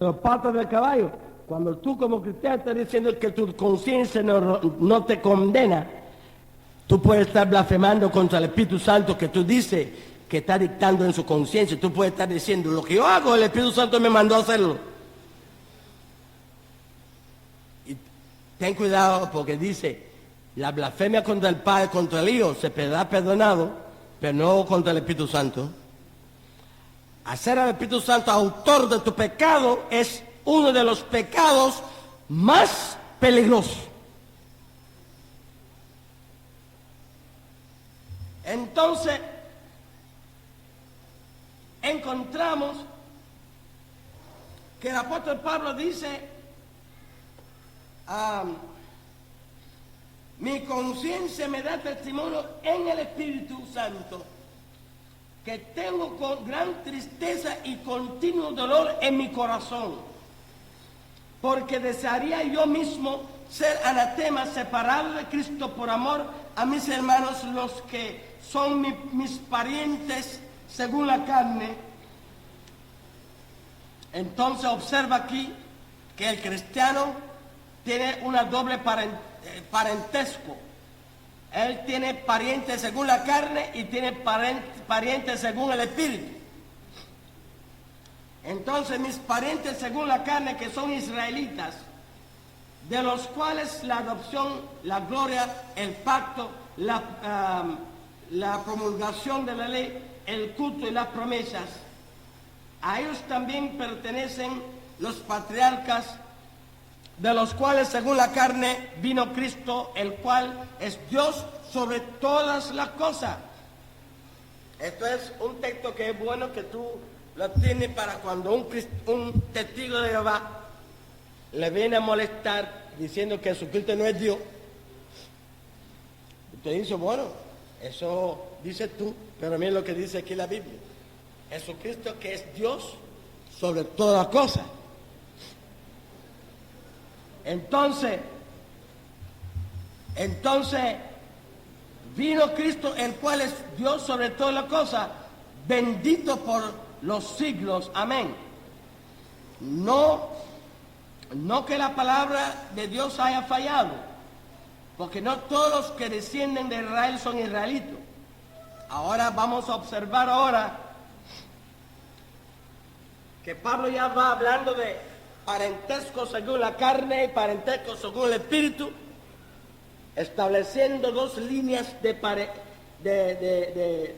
los patas del caballo. Cuando tú como cristiano estás diciendo que tu conciencia no te condena, tú puedes estar blasfemando contra el Espíritu Santo que tú dices que está dictando en su conciencia. Tú puedes estar diciendo, lo que yo hago, el Espíritu Santo me mandó a hacerlo. Y ten cuidado porque dice, la blasfemia contra el Padre, contra el Hijo, se será perdonado, pero no contra el Espíritu Santo. Hacer al Espíritu Santo autor de tu pecado es uno de los pecados más peligrosos. Entonces, encontramos que el apóstol Pablo dice, mi conciencia me da testimonio en el Espíritu Santo que tengo con gran tristeza y continuo dolor en mi corazón, porque desearía yo mismo ser anatema, separado de Cristo por amor a mis hermanos, los que son mis parientes según la carne. Entonces observa aquí que el cristiano tiene una doble parentesco. Él tiene parientes según la carne y tiene parientes según el espíritu. Entonces mis parientes según la carne, que son israelitas, de los cuales la adopción, la gloria, el pacto, la promulgación de la ley, el culto y las promesas, a ellos también pertenecen los patriarcas, de los cuales según la carne vino Cristo, el cual es Dios sobre todas las cosas. Esto es un texto que es bueno que tú lo tienes para cuando un testigo de Jehová le viene a molestar diciendo que Jesucristo no es Dios. Usted dice, bueno, eso dices tú, pero mira lo que dice aquí la Biblia. Jesucristo que es Dios sobre todas las cosas. Entonces, vino Cristo, el cual es Dios sobre todas las cosas, bendito por los siglos. Amén. No que la palabra de Dios haya fallado, porque no todos los que descienden de Israel son israelitos. Ahora vamos a observar que Pablo ya va hablando de parentesco según la carne y parentesco según el espíritu, estableciendo dos líneas de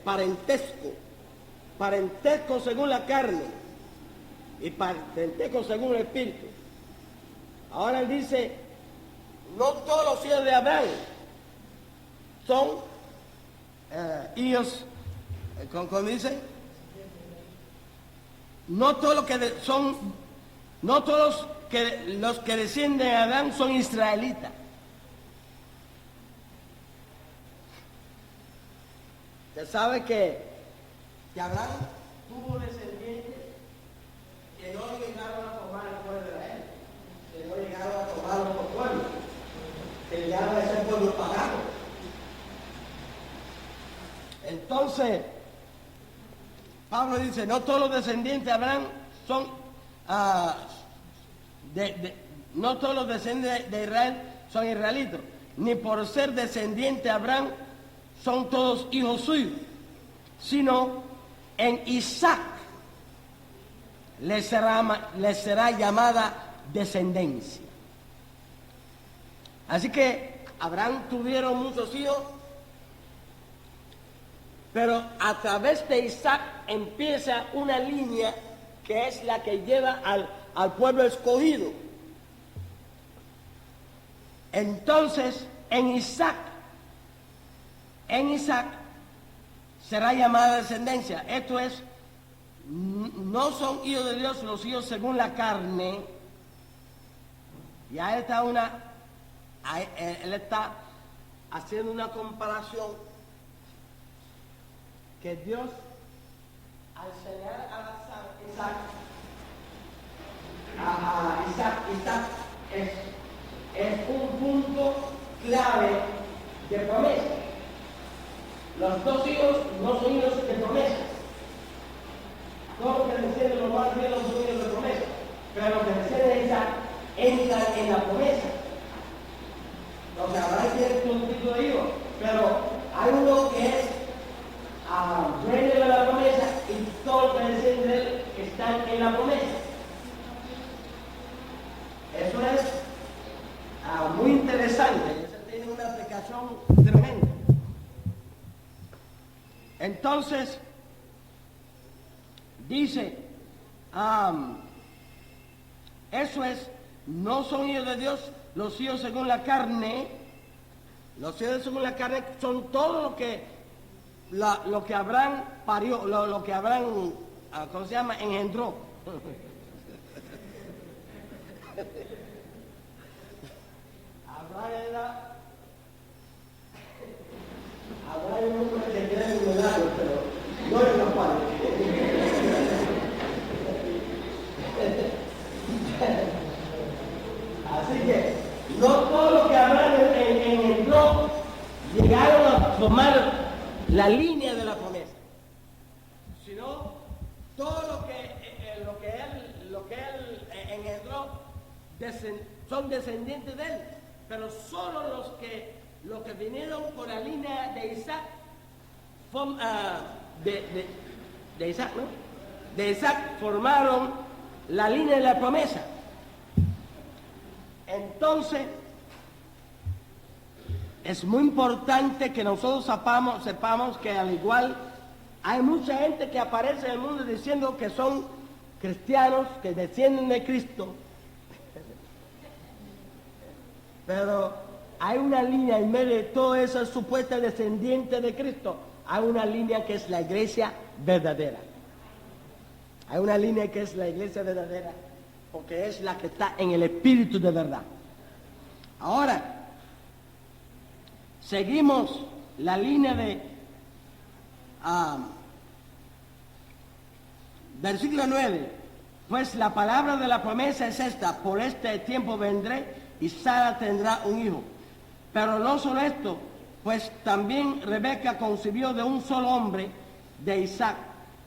parentesco. Parentesco según la carne y parentesco según el espíritu. Ahora él dice, no todos los hijos de Abraham son hijos, ¿cómo dice? No todos los que descienden de Adán son israelitas. Usted sabe que Abraham tuvo descendientes que no llegaron a tomar el pueblo de Israel, que no llegaron a tomar otro pueblo, que llegaron a ser pueblo pagano. Entonces, Pablo dice, no todos los descendientes de Abraham son, no todos los descendientes de Israel son israelitos, ni por ser descendiente de Abraham son todos hijos suyos, sino en Isaac les será llamada descendencia. Así que Abraham tuvieron muchos hijos, pero a través de Isaac empieza una línea que es la que lleva al pueblo escogido. Entonces, en Isaac será llamada descendencia. Esto es, no son hijos de Dios los hijos según la carne. Ya está él está haciendo una comparación que Dios, al señalar a Isaac es un punto clave de promesa. Los dos hijos no son hijos de promesa. Todos los que descienden los más bien no son hijos de promesa. Pero Entonces, dice, eso es, no son hijos de Dios los hijos según la carne. Los hijos según la carne son todo lo que Abraham parió, lo que Abraham, ¿cómo se llama? Engendró. Abraham era un hombre que quería un milagro, pero no era la cual. Así que no todo lo que Abraham engendró llegaron a formar la línea de la promesa, sino todo lo que él engendró son descendientes de él, pero solo los que vinieron por la línea de Isaac, de Isaac, ¿no? De Isaac formaron la línea de la promesa. Entonces, es muy importante que nosotros sepamos que al igual hay mucha gente que aparece en el mundo diciendo que son cristianos, que descienden de Cristo, pero hay una línea en medio de todas esas supuestas descendientes de Cristo, hay una línea que es la iglesia verdadera. Hay una línea que es la iglesia verdadera, porque es la que está en el espíritu de verdad. Ahora, seguimos la línea de versículo 9. Pues la palabra de la promesa es esta: por este tiempo vendré y Sara tendrá un hijo. Pero no solo esto, pues también Rebeca concibió de un solo hombre, de Isaac,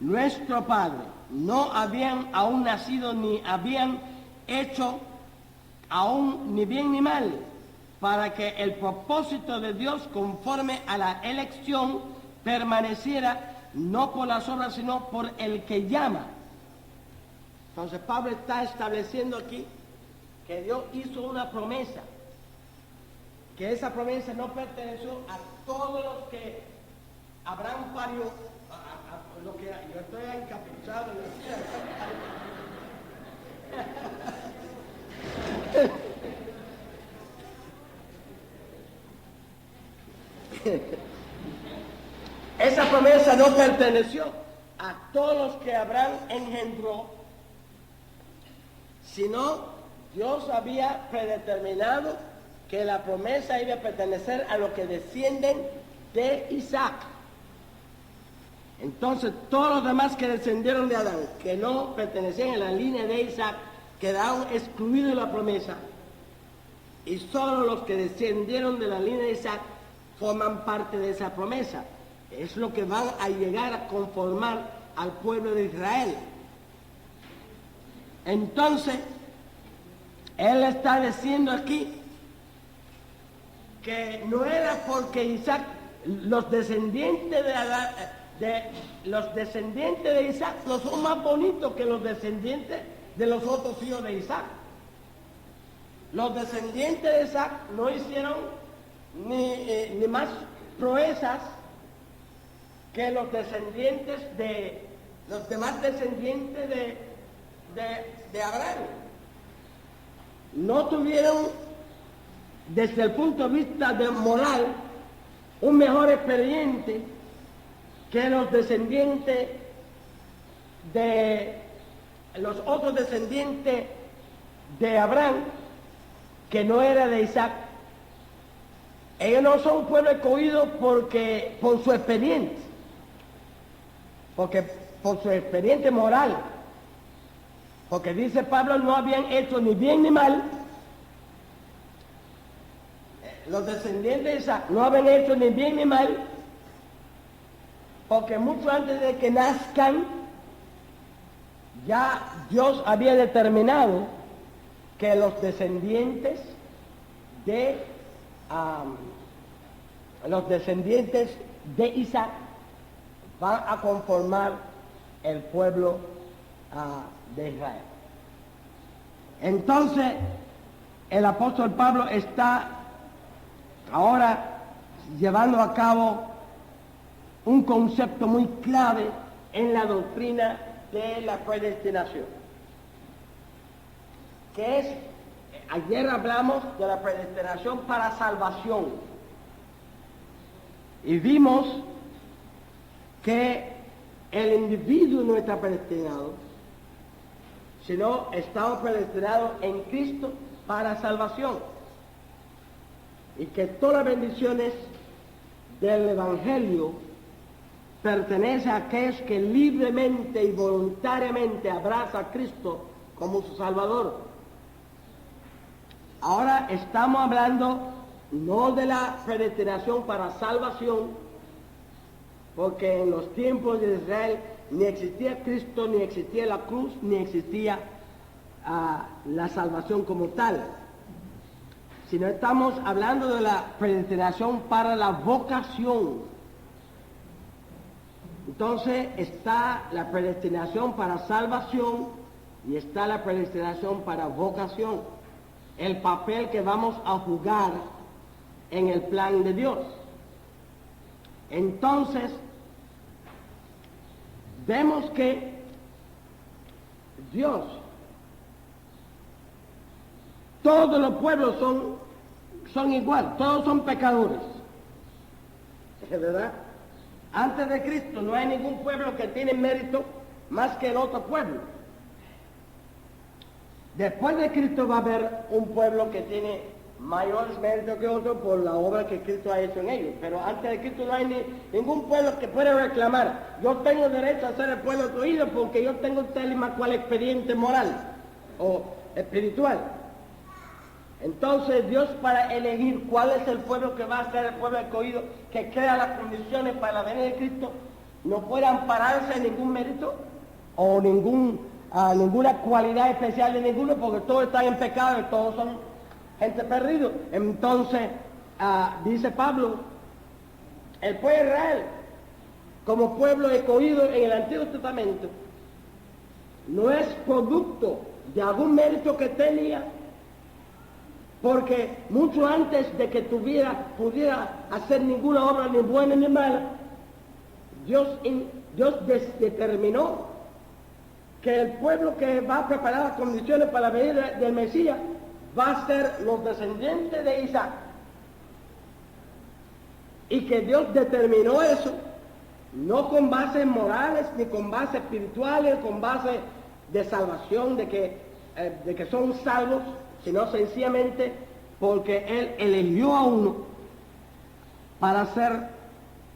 nuestro padre. No habían aún nacido ni habían hecho aún ni bien ni mal, para que el propósito de Dios conforme a la elección permaneciera no por las obras sino por el que llama. Entonces Pablo está estableciendo aquí que Dios hizo una promesa, que esa promesa no perteneció a todos los que Abraham parió, a lo que yo estoy encapuchado. Esa promesa no perteneció a todos los que Abraham engendró, sino Dios había predeterminado que la promesa iba a pertenecer a los que descienden de Isaac. Entonces todos los demás que descendieron de Adán, que no pertenecían a la línea de Isaac, quedaron excluidos de la promesa, y solo los que descendieron de la línea de Isaac forman parte de esa promesa. Es lo que van a llegar a conformar al pueblo de Israel. Entonces, él está diciendo aquí que no era porque Isaac, los descendientes de Isaac no son más bonitos que los descendientes de los otros hijos de Isaac. Los descendientes de Isaac no hicieron ni más proezas que los descendientes de los demás descendientes de Abraham. No tuvieron, desde el punto de vista de moral, un mejor expediente que los descendientes de los otros descendientes de Abraham, que no era de Isaac. Ellos no son un pueblo escogido por su expediente, porque por su expediente moral, porque dice Pablo, no habían hecho ni bien ni mal. Los descendientes de Isaac no habían hecho ni bien ni mal, porque mucho antes de que nazcan, ya Dios había determinado que los descendientes de Isaac van a conformar el pueblo de Israel. Entonces, el apóstol Pablo está ahora llevando a cabo un concepto muy clave en la doctrina de la predestinación, que es, ayer hablamos de la predestinación para salvación, y vimos que el individuo no está predestinado, sino estamos predestinados en Cristo para salvación, y que todas las bendiciones del Evangelio pertenecen a aquellos que libremente y voluntariamente abrazan a Cristo como su Salvador. Ahora estamos hablando no de la predestinación para salvación, porque en los tiempos de Israel ni existía Cristo, ni existía la cruz, ni existía la salvación como tal, sino estamos hablando de la predestinación para la vocación. Entonces está la predestinación para salvación y está la predestinación para vocación, el papel que vamos a jugar en el plan de Dios. Entonces, vemos que Dios, todos los pueblos son igual, todos son pecadores, ¿es verdad? Antes de Cristo no hay ningún pueblo que tiene mérito más que el otro pueblo. Después de Cristo va a haber un pueblo que tiene mayores méritos que otro por la obra que Cristo ha hecho en ellos. Pero antes de Cristo no hay ningún pueblo que pueda reclamar: yo tengo derecho a ser el pueblo escogido porque yo tengo tal y más cual expediente moral o espiritual. Entonces Dios, para elegir cuál es el pueblo que va a ser el pueblo escogido, que crea las condiciones para la venida de Cristo, no puede ampararse en ningún mérito o ninguna cualidad especial de ninguno, porque todos están en pecado y todos son gente perdida. Entonces dice Pablo, el pueblo de Israel como pueblo escogido en el Antiguo Testamento no es producto de algún mérito que tenía, porque mucho antes de que pudiera hacer ninguna obra ni buena ni mala, Dios determinó que el pueblo que va a preparar las condiciones para la venida del Mesías va a ser los descendientes de Isaac, y que Dios determinó eso no con bases morales ni con bases espirituales, con bases de salvación, de que son salvos, sino sencillamente porque Él eligió a uno para ser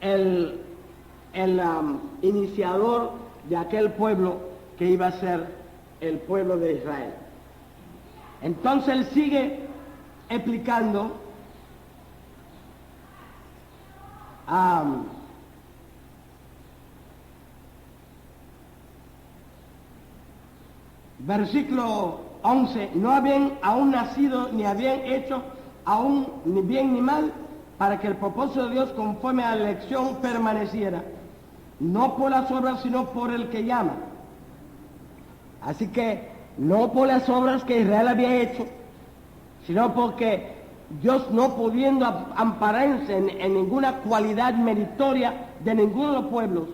el iniciador de aquel pueblo que iba a ser el pueblo de Israel. Entonces Él sigue explicando versículo 11, no habían aún nacido, ni habían hecho aún ni bien ni mal, para que el propósito de Dios conforme a la elección permaneciera, no por las obras, sino por el que llama. Así que no por las obras que Israel había hecho, sino porque Dios, no pudiendo ampararse en ninguna cualidad meritoria de ninguno de los pueblos,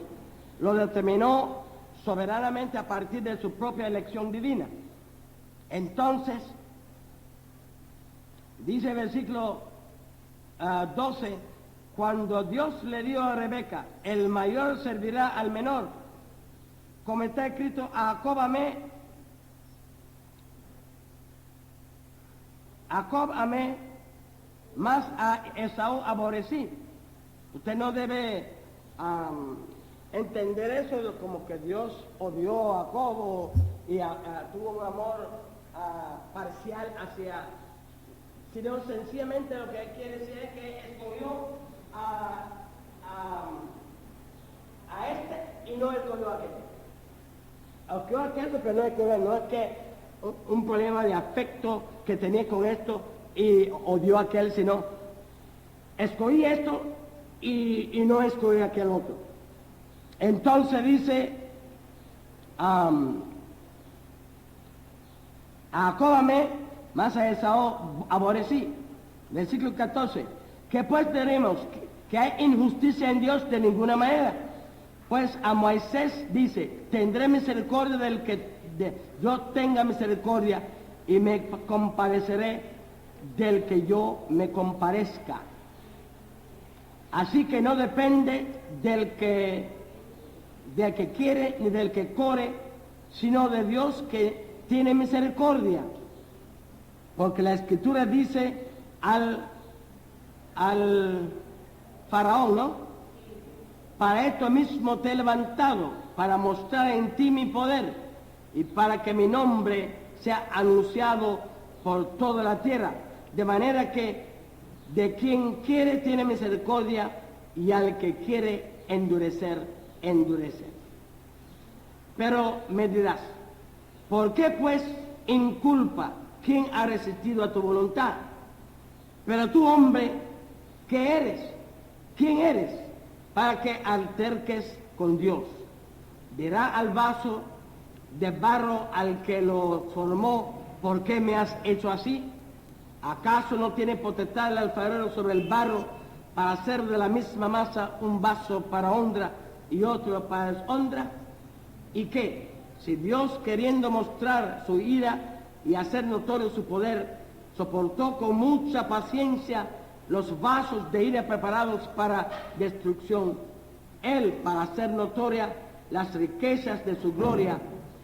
lo determinó soberanamente a partir de su propia elección divina. Entonces, dice el versículo 12, cuando Dios le dio a Rebeca, el mayor servirá al menor, como está escrito, a Jacob amé, más a Esaú aborrecí. Usted no debe entender eso como que Dios odió a Jacob y tuvo un amor parcial hacia, sino sencillamente lo que quiere decir es que escogió a este y no escogió a aquel. Escogió a aquel, pero no escogió, no es que un problema de afecto que tenía con esto y odió a aquel, sino escogí esto y no escogí a aquel otro. Entonces dice, a Jacob amé, más a Esaú aborrecí. Versículo 14, ¿qué pues tenemos? que hay injusticia en Dios de ninguna manera. Pues a Moisés dice, tendré misericordia del que yo tenga misericordia y me compadeceré del que yo me comparezca. Así que no depende del que quiere ni del que corre, sino de Dios que tiene misericordia. Porque la Escritura dice al faraón, ¿no? Para esto mismo te he levantado, para mostrar en ti mi poder y para que mi nombre sea anunciado por toda la tierra. De manera que de quien quiere tiene misericordia y al que quiere endurecer, endurece. Pero me dirás, ¿por qué pues inculpa quien ha resistido a tu voluntad? Pero tú, hombre, ¿qué eres? ¿Quién eres? Para que alterques con Dios. Dirá al vaso de barro al que lo formó, ¿por qué me has hecho así? ¿Acaso no tiene potestad el alfarero sobre el barro para hacer de la misma masa un vaso para honra y otro para deshonra? ¿Y qué? Si Dios, queriendo mostrar su ira y hacer notorio su poder, soportó con mucha paciencia los vasos de ira preparados para destrucción, Él, para hacer notoria las riquezas de su gloria,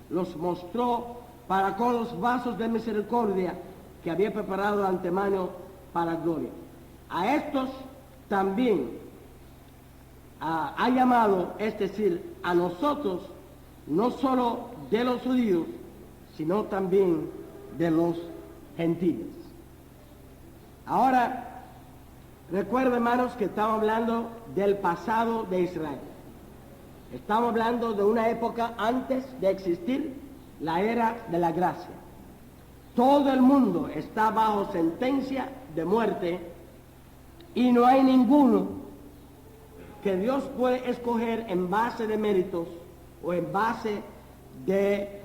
los mostró para con los vasos de misericordia que había preparado de antemano para gloria. A estos también ha llamado, es decir, a nosotros, no solo de los judíos, sino también de los gentiles. Ahora, recuerden, hermanos, que estamos hablando del pasado de Israel. Estamos hablando de una época antes de existir la era de la gracia. Todo el mundo está bajo sentencia de muerte y no hay ninguno que Dios puede escoger en base de méritos o en base de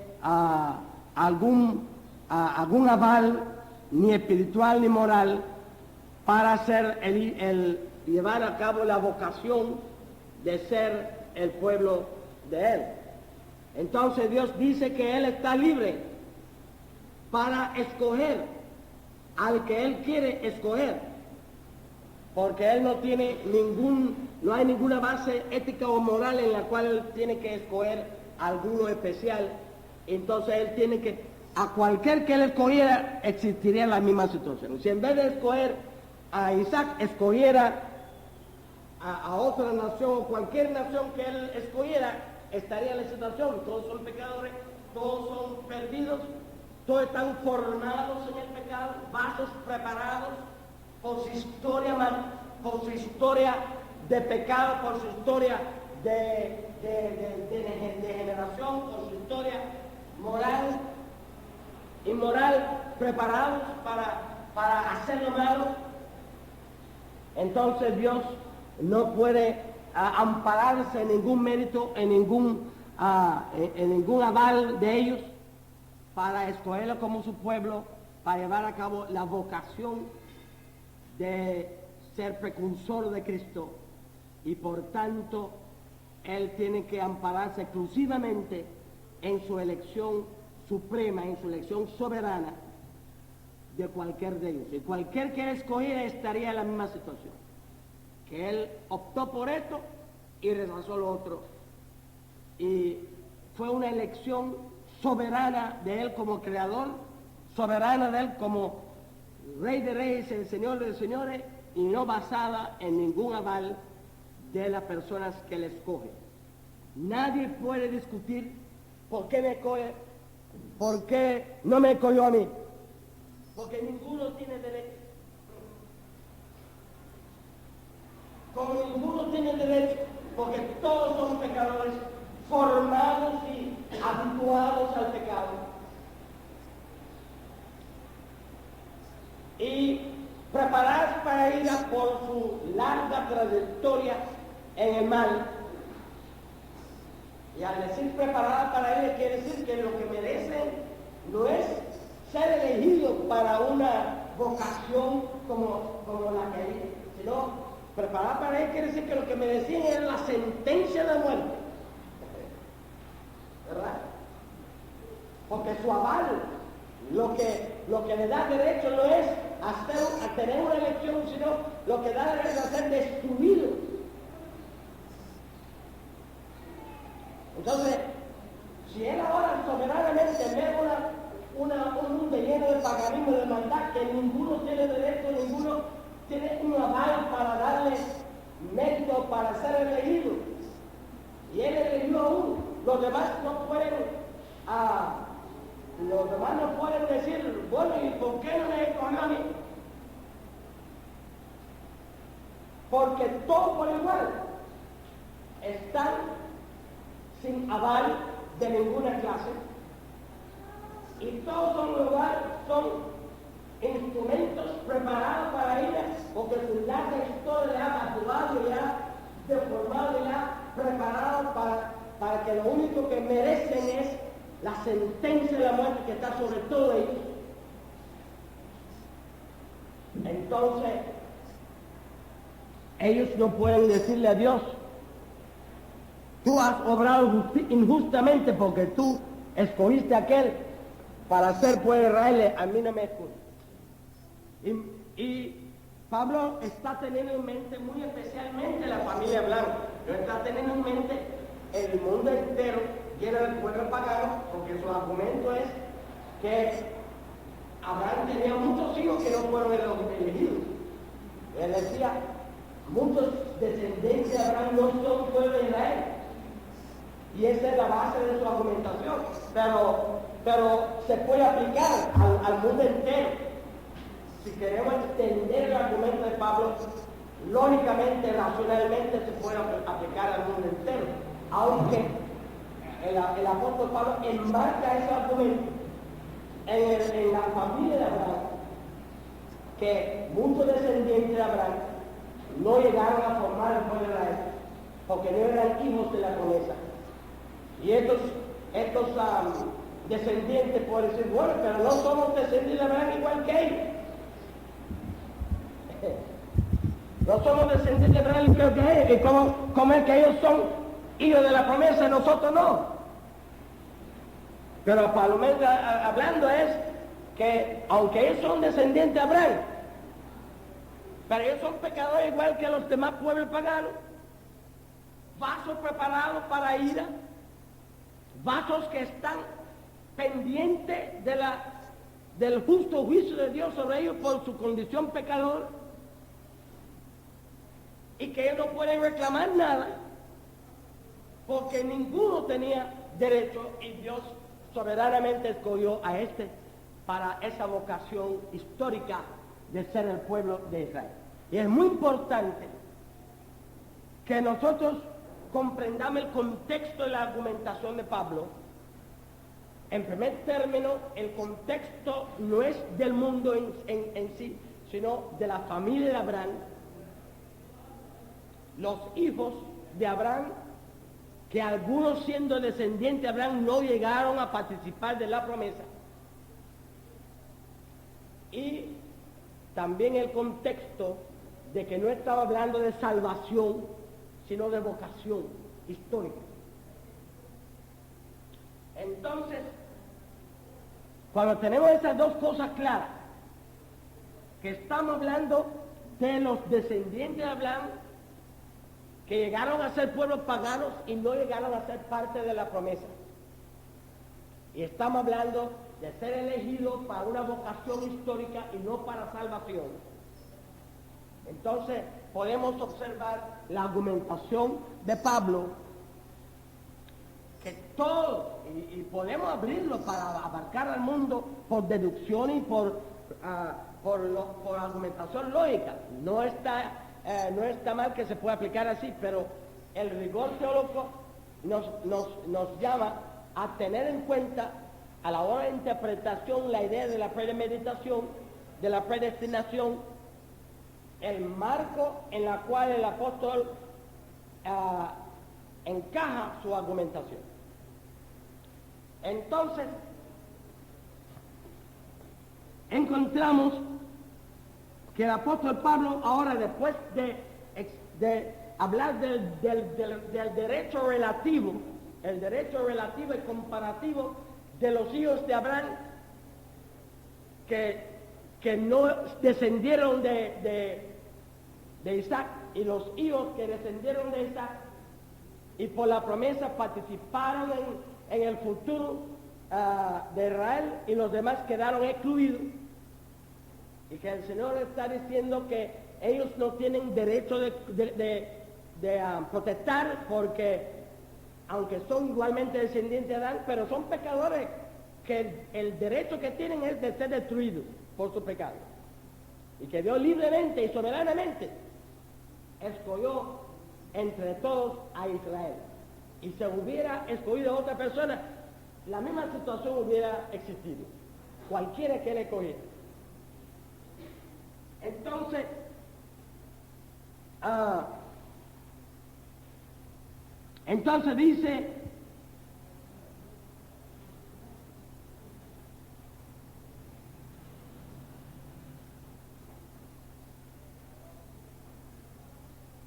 algún aval, ni espiritual ni moral, para hacer llevar a cabo la vocación de ser el pueblo de Él. Entonces Dios dice que Él está libre para escoger al que Él quiere escoger, porque Él no hay ninguna base ética o moral en la cual Él tiene que escoger alguno especial. Entonces Él tiene que, a cualquier que Él escogiera, existiría la misma situación. Si en vez de escoger a Isaac, escogiera a otra nación o cualquier nación que Él escogiera, estaría en la situación. Todos son pecadores, todos son perdidos, todos están formados en el pecado, vasos preparados por su historia de pecado, por su historia de generación, por su historia moral, inmoral, preparados para hacer lo malo. Entonces Dios no puede ampararse en ningún mérito, en ningún aval de ellos para escogerlo como su pueblo, para llevar a cabo la vocación de ser precursor de Cristo, y por tanto Él tiene que ampararse exclusivamente en su elección suprema, en su elección soberana de cualquier de ellos. Y cualquier que Él escogiera estaría en la misma situación, que Él optó por esto y rechazó lo otro. Y fue una elección soberana de Él como creador, soberana de Él como Rey de Reyes, el Señor de Señores, y no basada en ningún aval de las personas que Él escoge. Nadie puede discutir por qué me escoge, por qué no me escogió a mí, porque ninguno tiene derecho. Como ninguno tiene derecho, porque todos son pecadores, formados y habituados al pecado. Y preparados para ir a por su larga trayectoria en el mal. Y al decir preparada para ella, quiere decir que lo que merecen no es ser elegidos para una vocación como la que hay, sino Preparar para él quiere decir que lo que me decían era la sentencia de muerte. ¿Verdad? Porque su aval, lo que le da derecho no es a tener una elección, sino lo que da derecho a ser destruido. Entonces, si él ahora soberanamente ve un mundo lleno de paganismo y de maldad, que ninguno tiene derecho, ninguno tiene un aval para darle mérito para ser elegido, y él eligió a uno, los demás no pueden decir, bueno, ¿y por qué no me escogió a mí? Porque todos por igual están sin aval de ninguna clase, y todos son instrumentos preparados para ir, porque su larga historia le ha maturado y le ha deformado y le ha preparado para que lo único que merecen es la sentencia de la muerte que está sobre todo ellos. Entonces, ellos no pueden decirle a Dios, tú has obrado injustamente porque tú escogiste a aquel para ser pueblo de Israel, a mí no me escogió. Y Pablo está teniendo en mente muy especialmente la familia blanca, no está teniendo en mente el mundo entero lleno del pueblo pagano, porque su argumento es que Abraham tenía muchos hijos que no fueron elegidos. Él decía, muchos descendientes de Abraham no son pueblo de Israel. Y esa es la base de su argumentación. Pero se puede aplicar al mundo entero. Si queremos extender el argumento de Pablo, lógicamente, racionalmente se puede aplicar al mundo entero. Aunque el apóstol Pablo enmarca ese argumento en la familia de Abraham, que muchos descendientes de Abraham no llegaron a formar el pueblo de Israel, porque no eran hijos de la promesa. Y estos descendientes pueden decir, bueno, pero no somos descendientes de Abraham igual que ellos. No somos descendientes de Abraham igual que ellos. ¿Y cómo es que ellos son hijos de la promesa y nosotros no? Pero Palomé hablando es que aunque ellos son descendientes de Abraham, pero ellos son pecadores igual que los demás pueblos paganos, vasos preparados para ira, vasos que están pendientes del justo juicio de Dios sobre ellos por su condición pecadora, y que ellos no pueden reclamar nada porque ninguno tenía derecho, y Dios soberanamente escogió a este para esa vocación histórica de ser el pueblo de Israel. Y es muy importante que nosotros comprendamos el contexto de la argumentación de Pablo. En primer término, el contexto no es del mundo en sí, sino de la familia de Abraham. Los hijos de Abraham, que algunos siendo descendientes de Abraham no llegaron a participar de la promesa. Y también el contexto de que no estaba hablando de salvación, sino de vocación histórica. Entonces, cuando tenemos esas dos cosas claras, que estamos hablando de los descendientes de Abraham, que llegaron a ser pueblos paganos y no llegaron a ser parte de la promesa. Y estamos hablando de ser elegidos para una vocación histórica y no para salvación. Entonces podemos observar la argumentación de Pablo, que todo, y podemos abrirlo para abarcar al mundo por deducción y por argumentación lógica. No está mal que se pueda aplicar así, pero el rigor teológico nos llama a tener en cuenta a la hora de interpretación la idea de la premeditación, de la predestinación, el marco en el cual el apóstol encaja su argumentación. Entonces, encontramos que el apóstol Pablo, ahora después de de hablar del derecho relativo, el derecho relativo y comparativo de los hijos de Abraham que no descendieron de Isaac, y los hijos que descendieron de Isaac y por la promesa participaron en el futuro de Israel, y los demás quedaron excluidos, y que el Señor está diciendo que ellos no tienen derecho de protestar, porque aunque son igualmente descendientes de Adán, pero son pecadores, que el derecho que tienen es de ser destruidos por su pecado, y que Dios libremente y soberanamente escogió entre todos a Israel. Y si hubiera escogido a otra persona, la misma situación hubiera existido, cualquiera que él escogiera. Entonces dice,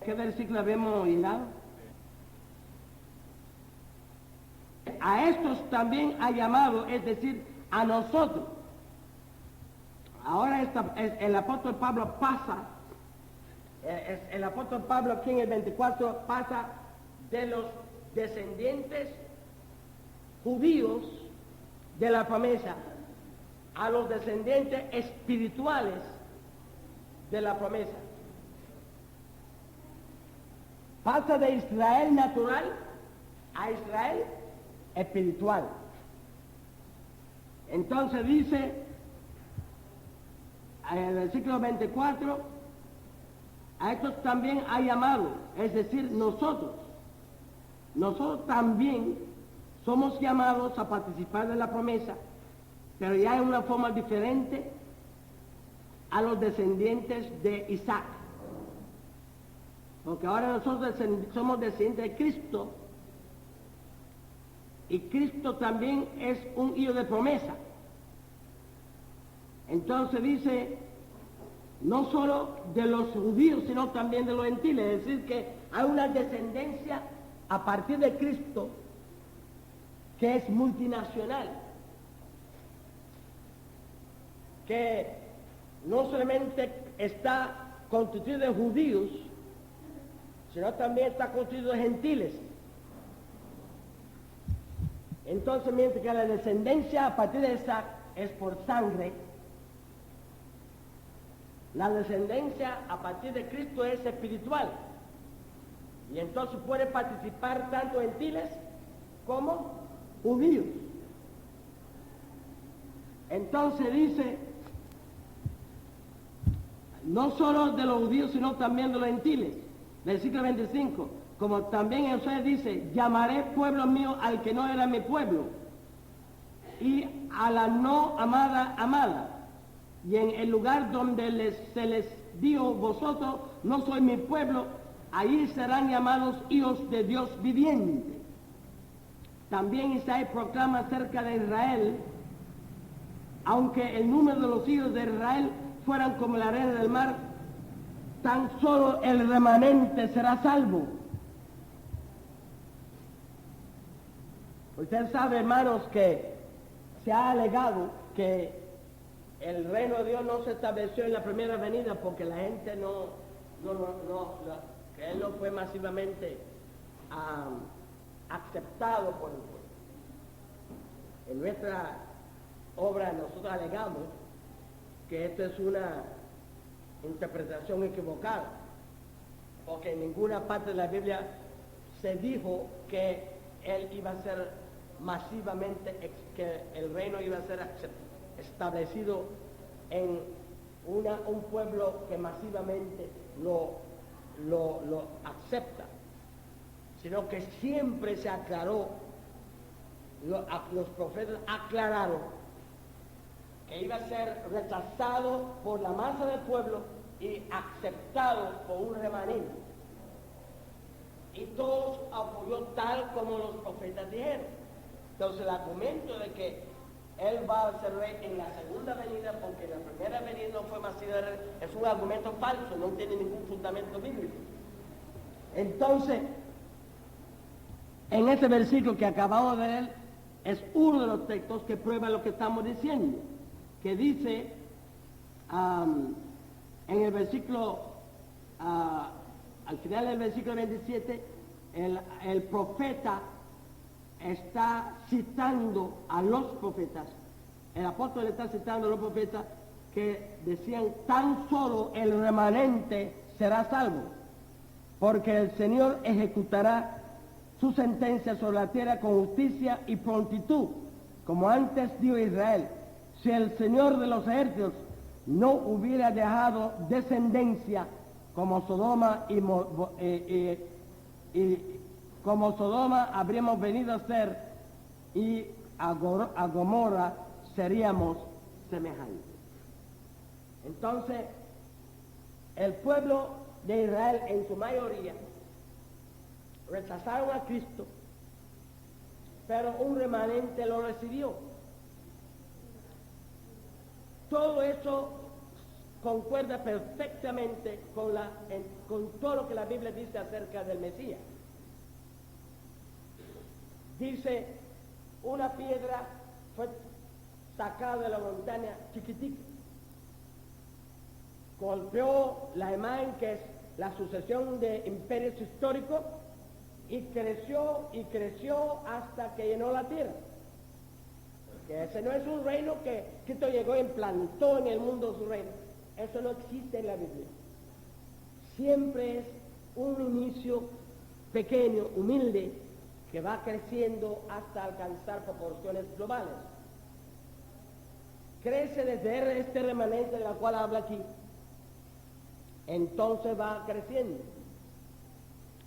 ¿qué versículo habíamos llegado? A estos también ha llamado, es decir, a nosotros. Ahora el apóstol Pablo pasa, el apóstol Pablo aquí en el 24 pasa de los descendientes judíos de la promesa a los descendientes espirituales de la promesa. Pasa de Israel natural a Israel espiritual. Entonces dice en el versículo 24, a estos también ha llamado, es decir, nosotros también somos llamados a participar de la promesa, pero ya en una forma diferente a los descendientes de Isaac. Porque ahora nosotros somos descendientes de Cristo, y Cristo también es un hijo de promesa. Entonces dice, no solo de los judíos, sino también de los gentiles, es decir, que hay una descendencia a partir de Cristo que es multinacional, que no solamente está constituido de judíos, sino también está constituido de gentiles. Entonces, mientras que la descendencia a partir de esa es por sangre, la descendencia a partir de Cristo es espiritual. Y entonces puede participar tanto gentiles como judíos. Entonces dice, no solo de los judíos, sino también de los gentiles. Versículo 25, como también en Oseas dice, llamaré pueblo mío al que no era mi pueblo, y a la no amada, amada. Y en el lugar donde se les dijo, vosotros no sois mi pueblo, ahí serán llamados hijos de Dios viviente. También Isaías proclama acerca de Israel, aunque el número de los hijos de Israel fueran como la arena del mar, tan solo el remanente será salvo. Usted sabe, hermanos, que se ha alegado que el reino de Dios no se estableció en la primera venida porque la gente que él no fue masivamente aceptado por el pueblo. En nuestra obra nosotros alegamos que esto es una interpretación equivocada, porque en ninguna parte de la Biblia se dijo que él iba a ser masivamente, que el reino iba a ser establecido en un pueblo que masivamente lo acepta, sino que siempre se aclaró, los profetas aclararon que iba a ser rechazado por la masa del pueblo y aceptado por un remanente. Y todos apoyó tal como los profetas dijeron. Entonces el argumento de que él va a ser rey en la segunda venida, porque en la primera venida no fue masiva, es un argumento falso, no tiene ningún fundamento bíblico. Entonces, en ese versículo que acabamos de leer, es uno de los textos que prueba lo que estamos diciendo, que dice en el versículo, al final del versículo 27, el profeta está citando a los profetas, el apóstol está citando a los profetas que decían: tan solo el remanente será salvo, porque el Señor ejecutará su sentencia sobre la tierra con justicia y prontitud, como antes dijo Israel. Si el Señor de los ejércitos no hubiera dejado descendencia como Sodoma como Sodoma habríamos venido a ser, y a Gomorra seríamos semejantes. Entonces, el pueblo de Israel en su mayoría rechazaron a Cristo, pero un remanente lo recibió. Todo eso concuerda perfectamente con todo lo que la Biblia dice acerca del Mesías. Dice: una piedra fue sacada de la montaña chiquitica, golpeó la imagen que es la sucesión de imperios históricos, y creció hasta que llenó la tierra. Que ese no es un reino que Cristo llegó y implantó en el mundo su reino. Eso no existe en la Biblia. Siempre es un inicio pequeño, humilde, que va creciendo hasta alcanzar proporciones globales. Crece desde este remanente del cual habla aquí. Entonces va creciendo.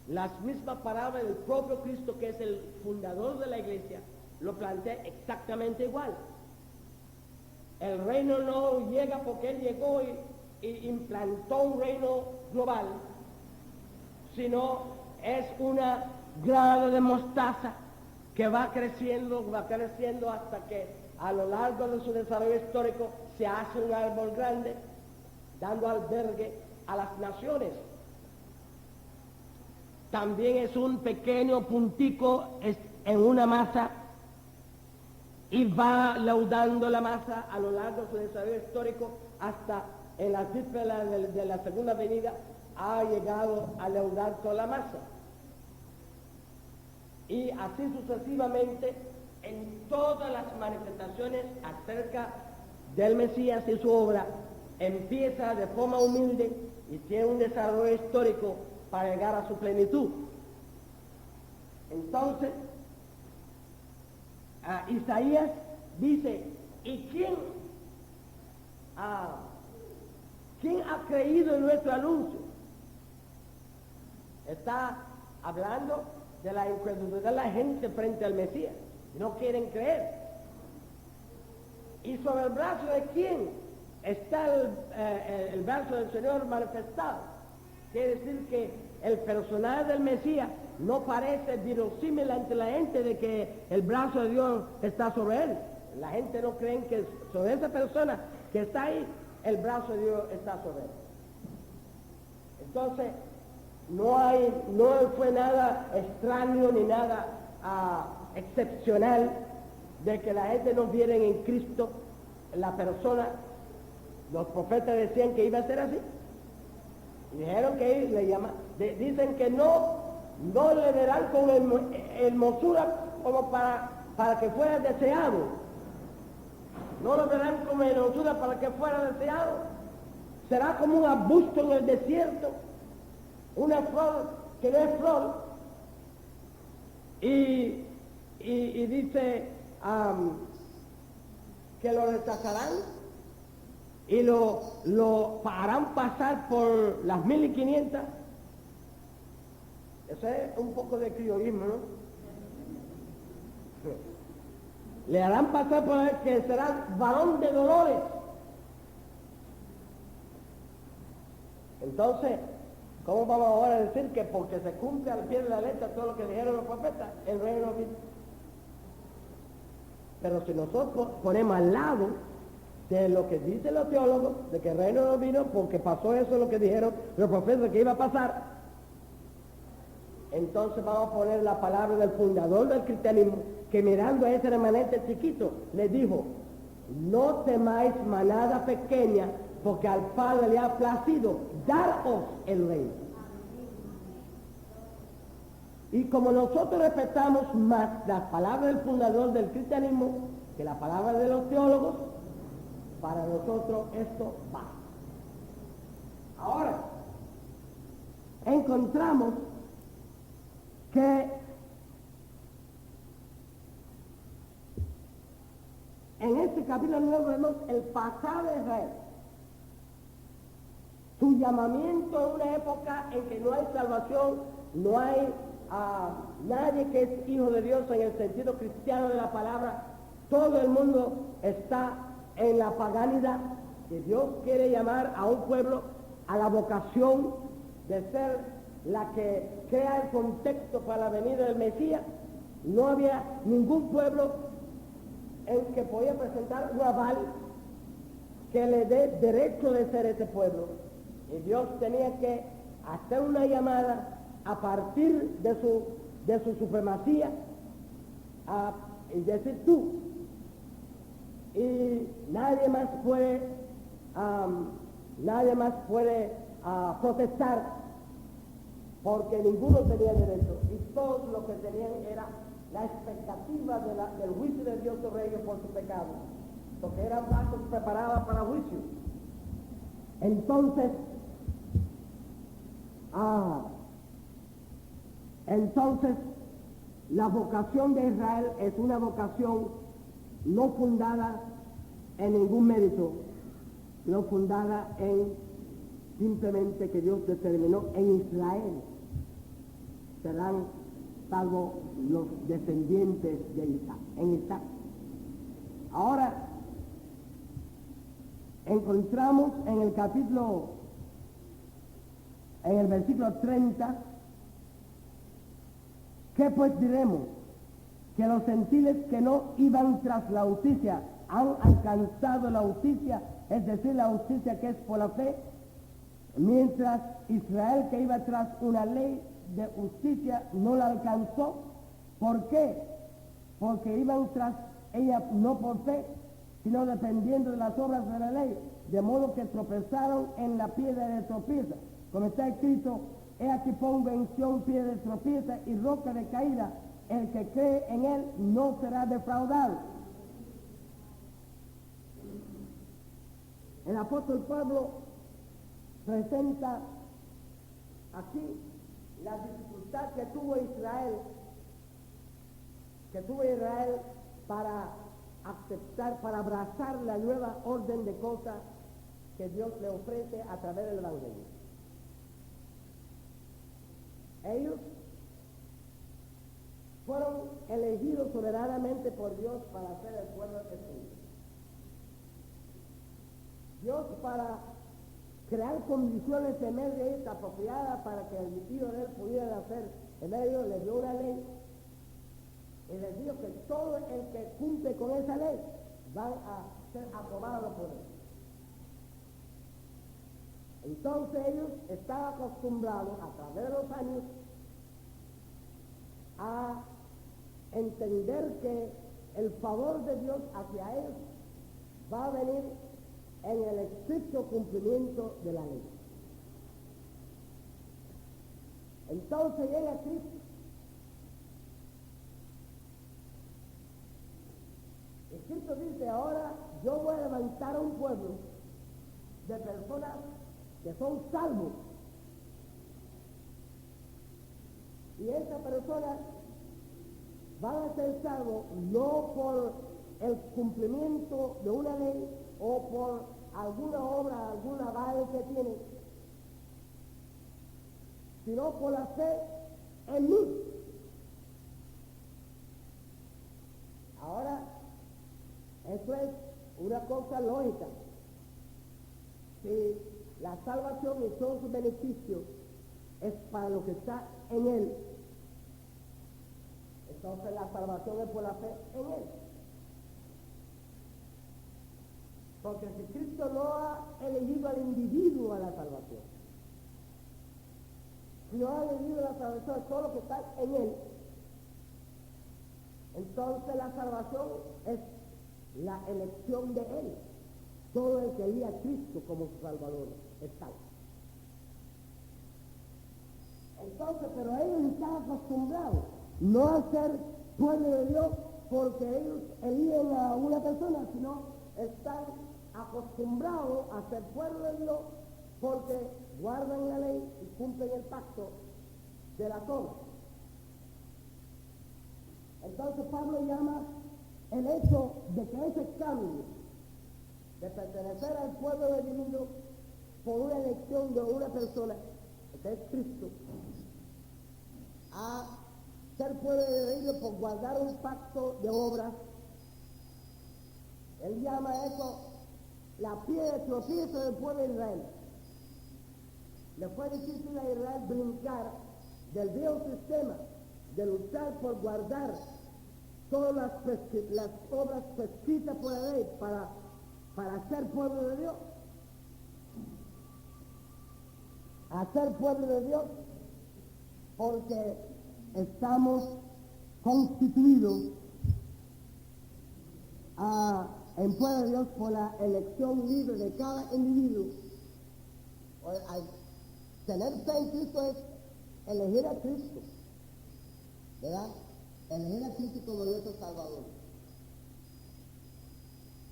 Las mismas palabras del propio Cristo, que es el fundador de la iglesia, lo plantea exactamente igual. El reino no llega porque Él llegó y implantó un reino global, sino es una grano de mostaza que va creciendo hasta que a lo largo de su desarrollo histórico se hace un árbol grande, dando albergue a las naciones. También es un pequeño puntico en una masa, y va leudando la masa a lo largo de su desarrollo histórico hasta en la víspera de la segunda venida ha llegado a leudar toda la masa. Y así sucesivamente en todas las manifestaciones acerca del Mesías y su obra, empieza de forma humilde y tiene un desarrollo histórico para llegar a su plenitud. Entonces, Isaías dice: ¿y quién ha creído en nuestro anuncio? Está hablando de la incredulidad de la gente frente al Mesías. No quieren creer. ¿Y sobre el brazo de quién está el brazo del Señor manifestado? Quiere decir que el personaje del Mesías no parece verosímil ante la gente de que el brazo de Dios está sobre él. La gente no cree que sobre esa persona que está ahí, el brazo de Dios está sobre él. Entonces, no fue nada extraño ni nada excepcional de que la gente no viera en Cristo la persona. Los profetas decían que iba a ser así. Y dijeron que dicen que no le verán con hermosura como para que fuera deseado. No lo verán con hermosura para que fuera deseado. Será como un arbusto en el desierto, una flor que no es flor. Y dice que lo rechazarán y lo harán pasar por las 1500. Eso es un poco de criollismo, ¿no? Le harán pasar por el que será varón de dolores. Entonces, ¿cómo vamos ahora a decir que porque se cumple al pie de la letra todo lo que dijeron los profetas, el reino no vino? Pero si nosotros ponemos al lado de lo que dicen los teólogos, de que el reino no vino porque pasó eso, lo que dijeron los profetas que iba a pasar, Entonces vamos a poner la palabra del fundador del cristianismo, que mirando a ese remanente chiquito, le dijo: no temáis manada pequeña, porque al Padre le ha placido daros el reino. Y como nosotros respetamos más las palabras del fundador del cristianismo que la palabra de los teólogos, para nosotros esto va. Ahora, encontramos que en este capítulo 9 vemos el pasado de Israel, su llamamiento en una época en que no hay salvación, no hay nadie que es hijo de Dios en el sentido cristiano de la palabra. Todo el mundo está en la paganidad, que Dios quiere llamar a un pueblo a la vocación de ser la que crea el contexto para la venida del Mesías. No había ningún pueblo en que podía presentar un aval que le dé derecho de ser ese pueblo. Y Dios tenía que hacer una llamada a partir de su supremacía, y decir tú. Y nadie más puede protestar, porque ninguno tenía derecho, y todos lo que tenían era la expectativa del juicio de Dios sobre ellos por su pecado, porque eran vasos preparados para juicio. Entonces la vocación de Israel es una vocación no fundada en ningún mérito, no fundada en simplemente que Dios determinó en Israel serán salvos los descendientes de Isaac, en Isaac. Ahora encontramos en el versículo 30, ¿qué pues diremos? Que los gentiles que no iban tras la justicia han alcanzado la justicia, es decir, la justicia que es por la fe, mientras Israel, que iba tras una ley de justicia, no la alcanzó. ¿Por qué? Porque iban tras ella no por fe, sino dependiendo de las obras de la ley, de modo que tropezaron en la piedra de tropiezo. Como está escrito: he aquí pongo en Sión piedra de tropiezo y roca de caída, el que cree en él no será defraudado. El apóstol Pablo presenta aquí la dificultad que tuvo Israel para aceptar, para abrazar la nueva orden de cosas que Dios le ofrece a través del Evangelio. Ellos fueron elegidos soberanamente por Dios para ser el pueblo de Jesús. Dios, para crear condiciones en medio de esta apropiadas para que el hijo de él pudiera nacer en medio, le dio una ley y les dijo que todo el que cumple con esa ley van a ser aprobados por él. Entonces ellos estaban acostumbrados a través de los años a entender que el favor de Dios hacia ellos va a venir en el estricto cumplimiento de la ley. Entonces llega Cristo y Cristo dice: ahora yo voy a levantar a un pueblo de personas que son salvos, y esas personas van a ser salvos no por el cumplimiento de una ley o por alguna obra, algún aval que tienen, sino por la fe en mí. Ahora, eso es una cosa lógica. Si la salvación y todos sus beneficios es para lo que está en él, entonces la salvación es por la fe en él. Porque si Cristo no ha elegido al individuo a la salvación, si no ha vivido la salvación, todo lo que está en él, entonces la salvación es la elección de él. Todo el que elija a Cristo como su Salvador es salvo. Entonces, pero ellos están acostumbrados no a ser pueblo de Dios porque ellos eligen a una persona, sino están acostumbrados a ser pueblo de Dios porque guardan la ley y cumplen el pacto de la Torá. Entonces Pablo llama el hecho de que ese cambio de pertenecer al pueblo redimido por una elección de una persona, que es Cristo, a ser pueblo redimido por guardar un pacto de obras. Él llama eso la piedra de tropiezo del pueblo de Israel. Le fue difícil a Israel brincar del viejo sistema de luchar por guardar todas las obras prescritas por la ley para ser pueblo de Dios, a ser pueblo de Dios, porque estamos constituidos en pueblo de Dios por la elección libre de cada individuo. Tener fe en Cristo es elegir a Cristo, ¿verdad? Elegir a Cristo como nuestro Salvador.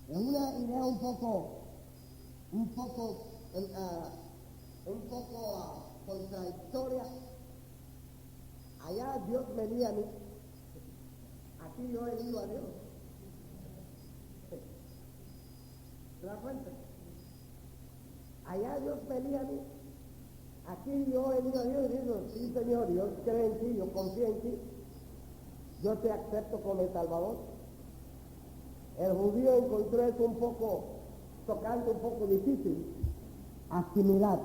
Es una idea un poco contradictoria. Allá Dios me elige a mí, aquí yo elijo a Dios. ¿Te das cuenta? Allá Dios me elige a mí, aquí yo elijo a Dios y digo, sí Señor, Dios cree en ti, yo confío en ti, yo te acepto como mi Salvador. El judío encontró eso un poco tocante, un poco difícil asimilar.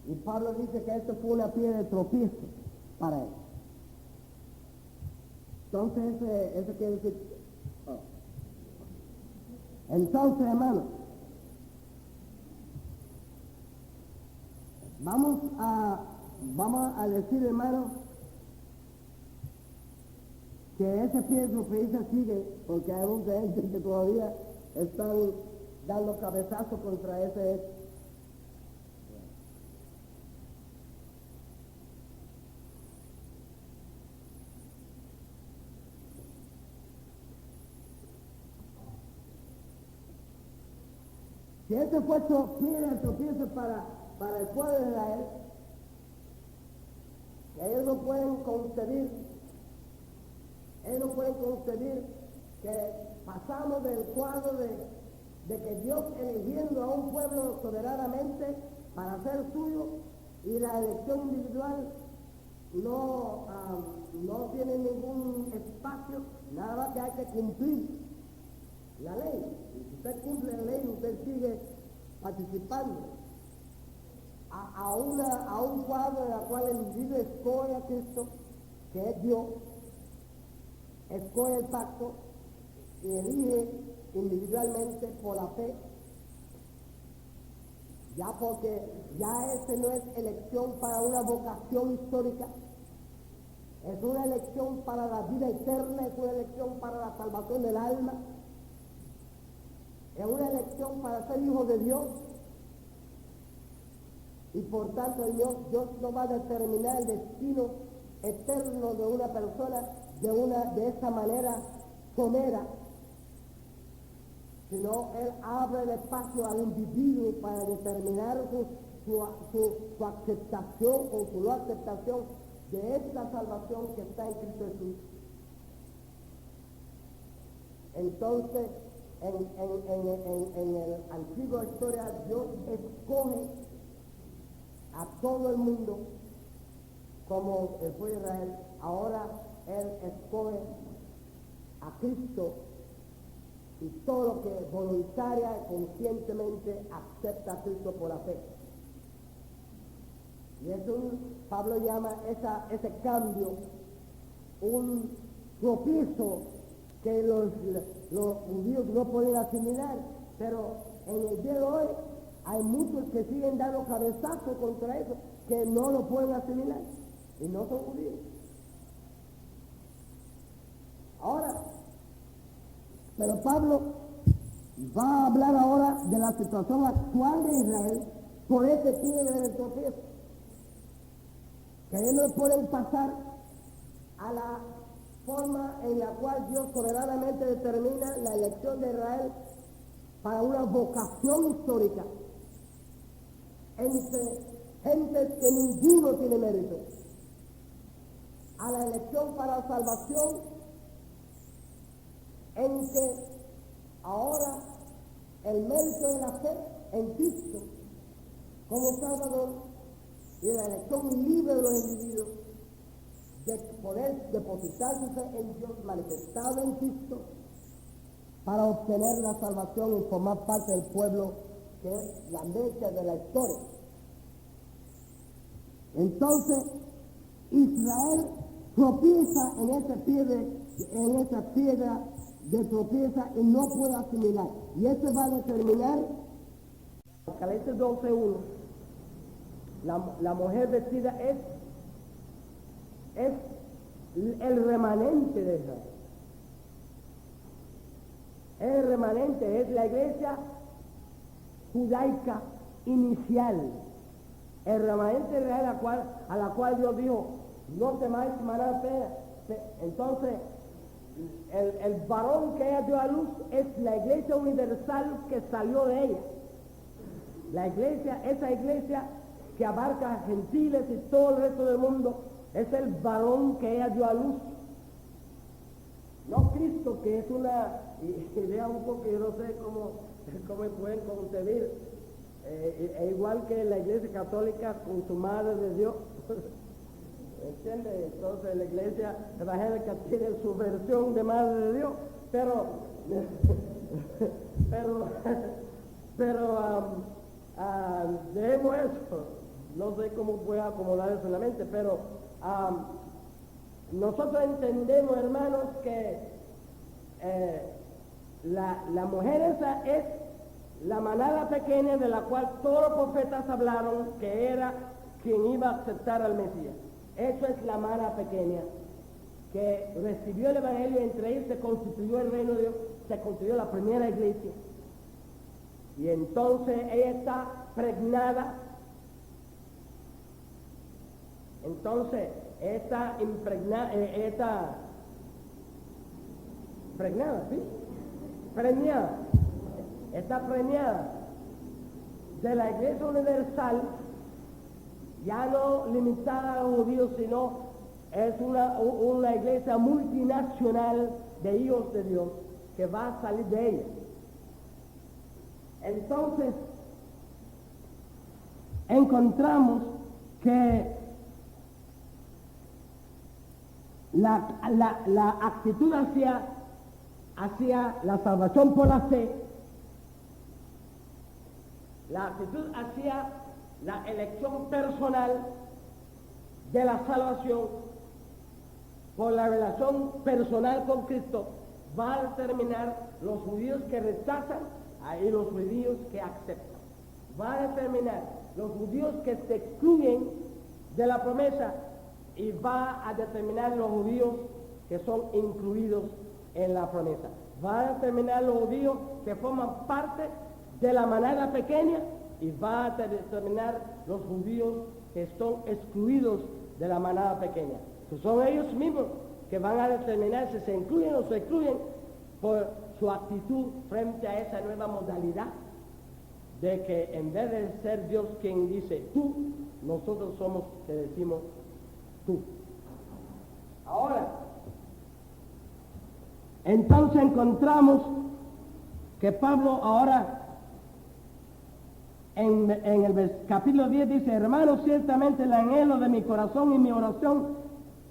Y Pablo dice que esto fue una piedra de tropiezo para él. Entonces, eso quiere decir. Entonces, hermano, vamos a decir, hermano, que ese pie de tropiezo sigue, porque hay mucha gente que todavía están dando cabezazos contra ese hecho. Si este fue piedra de tropiezo para el pueblo de Israel, ellos no pueden concebir que pasamos del cuadro de que Dios eligiendo a un pueblo soberanamente para ser suyo y la elección individual no tiene ningún espacio, nada más que hay que cumplir la ley. Y si usted cumple la ley, usted sigue participando a un cuadro en el cual el individuo escoge a Cristo, que es Dios, escoge el pacto y elige individualmente por la fe, ya porque ya ese no es elección para una vocación histórica, es una elección para la vida eterna, es una elección para la salvación del alma, es una elección para ser hijo de Dios. Y por tanto Dios no va a determinar el destino eterno de una persona de esa manera somera, sino Él abre el espacio al individuo para determinar su aceptación o su no aceptación de esta salvación que está en Cristo Jesús. Entonces, en el antiguo historia, Dios escoge a todo el mundo como el pueblo de Israel. Ahora Él escoge a Cristo y todo lo que voluntaria y conscientemente acepta a Cristo por la fe. Y Pablo llama ese cambio un tropiezo que los judíos no pueden asimilar, pero en el día de hoy hay muchos que siguen dando cabezazos contra eso, que no lo pueden asimilar, y no son judíos. Ahora, pero Pablo va a hablar ahora de la situación actual de Israel por este piedra del tropiezo, que ellos no pueden pasar a la forma en la cual Dios soberanamente determina la elección de Israel para una vocación histórica entre gentes que ninguno tiene mérito, a la elección para salvación en que ahora el mérito de la fe en Cristo como Salvador y la elección libre de los individuos de poder depositar su fe en Dios manifestado en Cristo para obtener la salvación y formar parte del pueblo que es la mecha de la historia. Entonces Israel tropieza en esa piedra de tropieza y no puede asimilar, y eso va a determinar Apocalipsis 12:1. La mujer vestida es el remanente de Israel. Es el remanente, es la iglesia judaica inicial. El remanente de Israel a la cual Dios dijo, no temáis manada pena. Entonces, el varón que ella dio a luz es la iglesia universal que salió de ella. La iglesia, esa iglesia que abarca a gentiles y todo el resto del mundo, es el varón que ella dio a luz. No Cristo, que es una idea un poco, yo no sé cómo pueden concebir, igual que la iglesia católica con su madre de Dios. ¿Entiende? Entonces la iglesia evangélica tiene su versión de madre de Dios, pero dejemos eso. No sé cómo puede acomodar eso en la mente, pero nosotros entendemos, hermanos, que la mujer esa es la manada pequeña de la cual todos los profetas hablaron que era quien iba a aceptar al Mesías. Eso es la manada pequeña que recibió el Evangelio, entre ellos se constituyó el reino de Dios, se constituyó la primera iglesia. Y entonces ella está pregnada. Entonces, está pregnada, ¿sí? Preñada. Está preñada de la iglesia universal, ya no limitada a los judíos, sino es una iglesia multinacional de hijos de Dios que va a salir de ella. Entonces, encontramos que la actitud hacia la salvación por la fe, la actitud hacia la elección personal de la salvación por la relación personal con Cristo, va a determinar los judíos que rechazan y los judíos que aceptan. Va a determinar los judíos que se excluyen de la promesa y va a determinar los judíos que son incluidos en la promesa. Va a determinar los judíos que forman parte de la manada pequeña y va a determinar los judíos que son excluidos de la manada pequeña. Pues son ellos mismos que van a determinar si se incluyen o se excluyen por su actitud frente a esa nueva modalidad de que en vez de ser Dios quien dice tú, nosotros somos que decimos tú. Ahora, entonces encontramos que Pablo ahora en el capítulo 10 dice, hermanos, ciertamente el anhelo de mi corazón y mi oración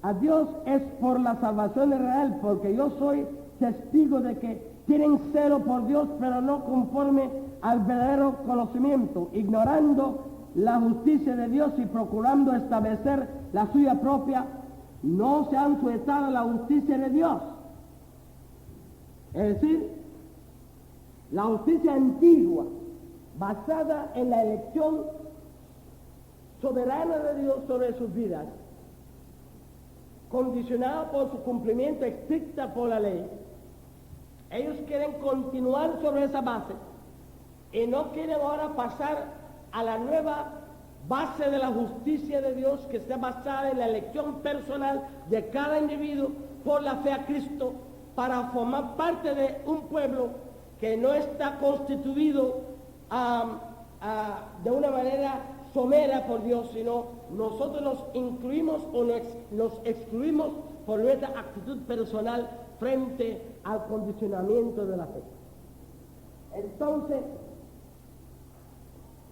a Dios es por la salvación de Israel, porque yo soy testigo de que tienen celo por Dios, pero no conforme al verdadero conocimiento, ignorando la justicia de Dios y procurando establecer la suya propia, no se han sujetado a la justicia de Dios. Es decir, la justicia antigua basada en la elección soberana de Dios sobre sus vidas, condicionada por su cumplimiento estricta por la ley. Ellos quieren continuar sobre esa base y no quieren ahora pasar a la nueva base de la justicia de Dios, que está basada en la elección personal de cada individuo por la fe a Cristo, para formar parte de un pueblo que no está constituido de una manera somera por Dios, sino nosotros nos incluimos o nos excluimos por nuestra actitud personal frente al condicionamiento de la fe.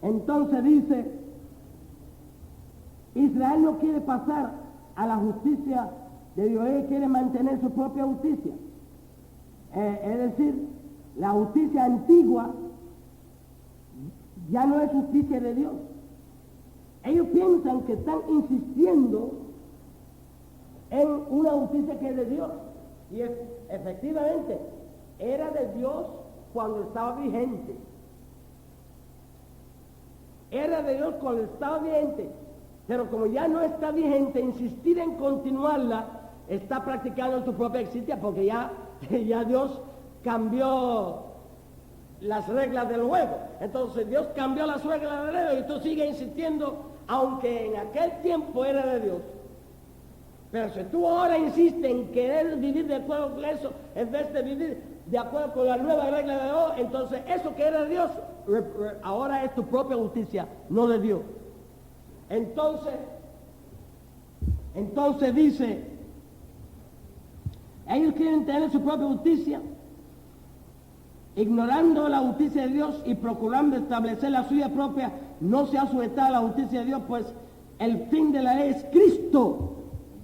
Entonces dice, Israel no quiere pasar a la justicia de Dios, él quiere mantener su propia justicia. Es decir, la justicia antigua ya no es justicia de Dios. Ellos piensan que están insistiendo en una justicia que es de Dios. Y efectivamente, era de Dios cuando estaba vigente. Era de Dios cuando estaba vigente. Pero como ya no está vigente, insistir en continuarla, está practicando tu propia existencia, porque ya Dios cambió las reglas del juego. Entonces Dios cambió las reglas del juego y tú sigues insistiendo, aunque en aquel tiempo era de Dios. Pero si tú ahora insistes en querer vivir de acuerdo con eso, en vez de vivir de acuerdo con la nueva regla de Dios, entonces eso que era de Dios, ahora es tu propia justicia, no de Dios. Entonces dice, ellos quieren tener su propia justicia, ignorando la justicia de Dios y procurando establecer la suya propia, no se ha sujetado a la justicia de Dios, pues el fin de la ley es Cristo.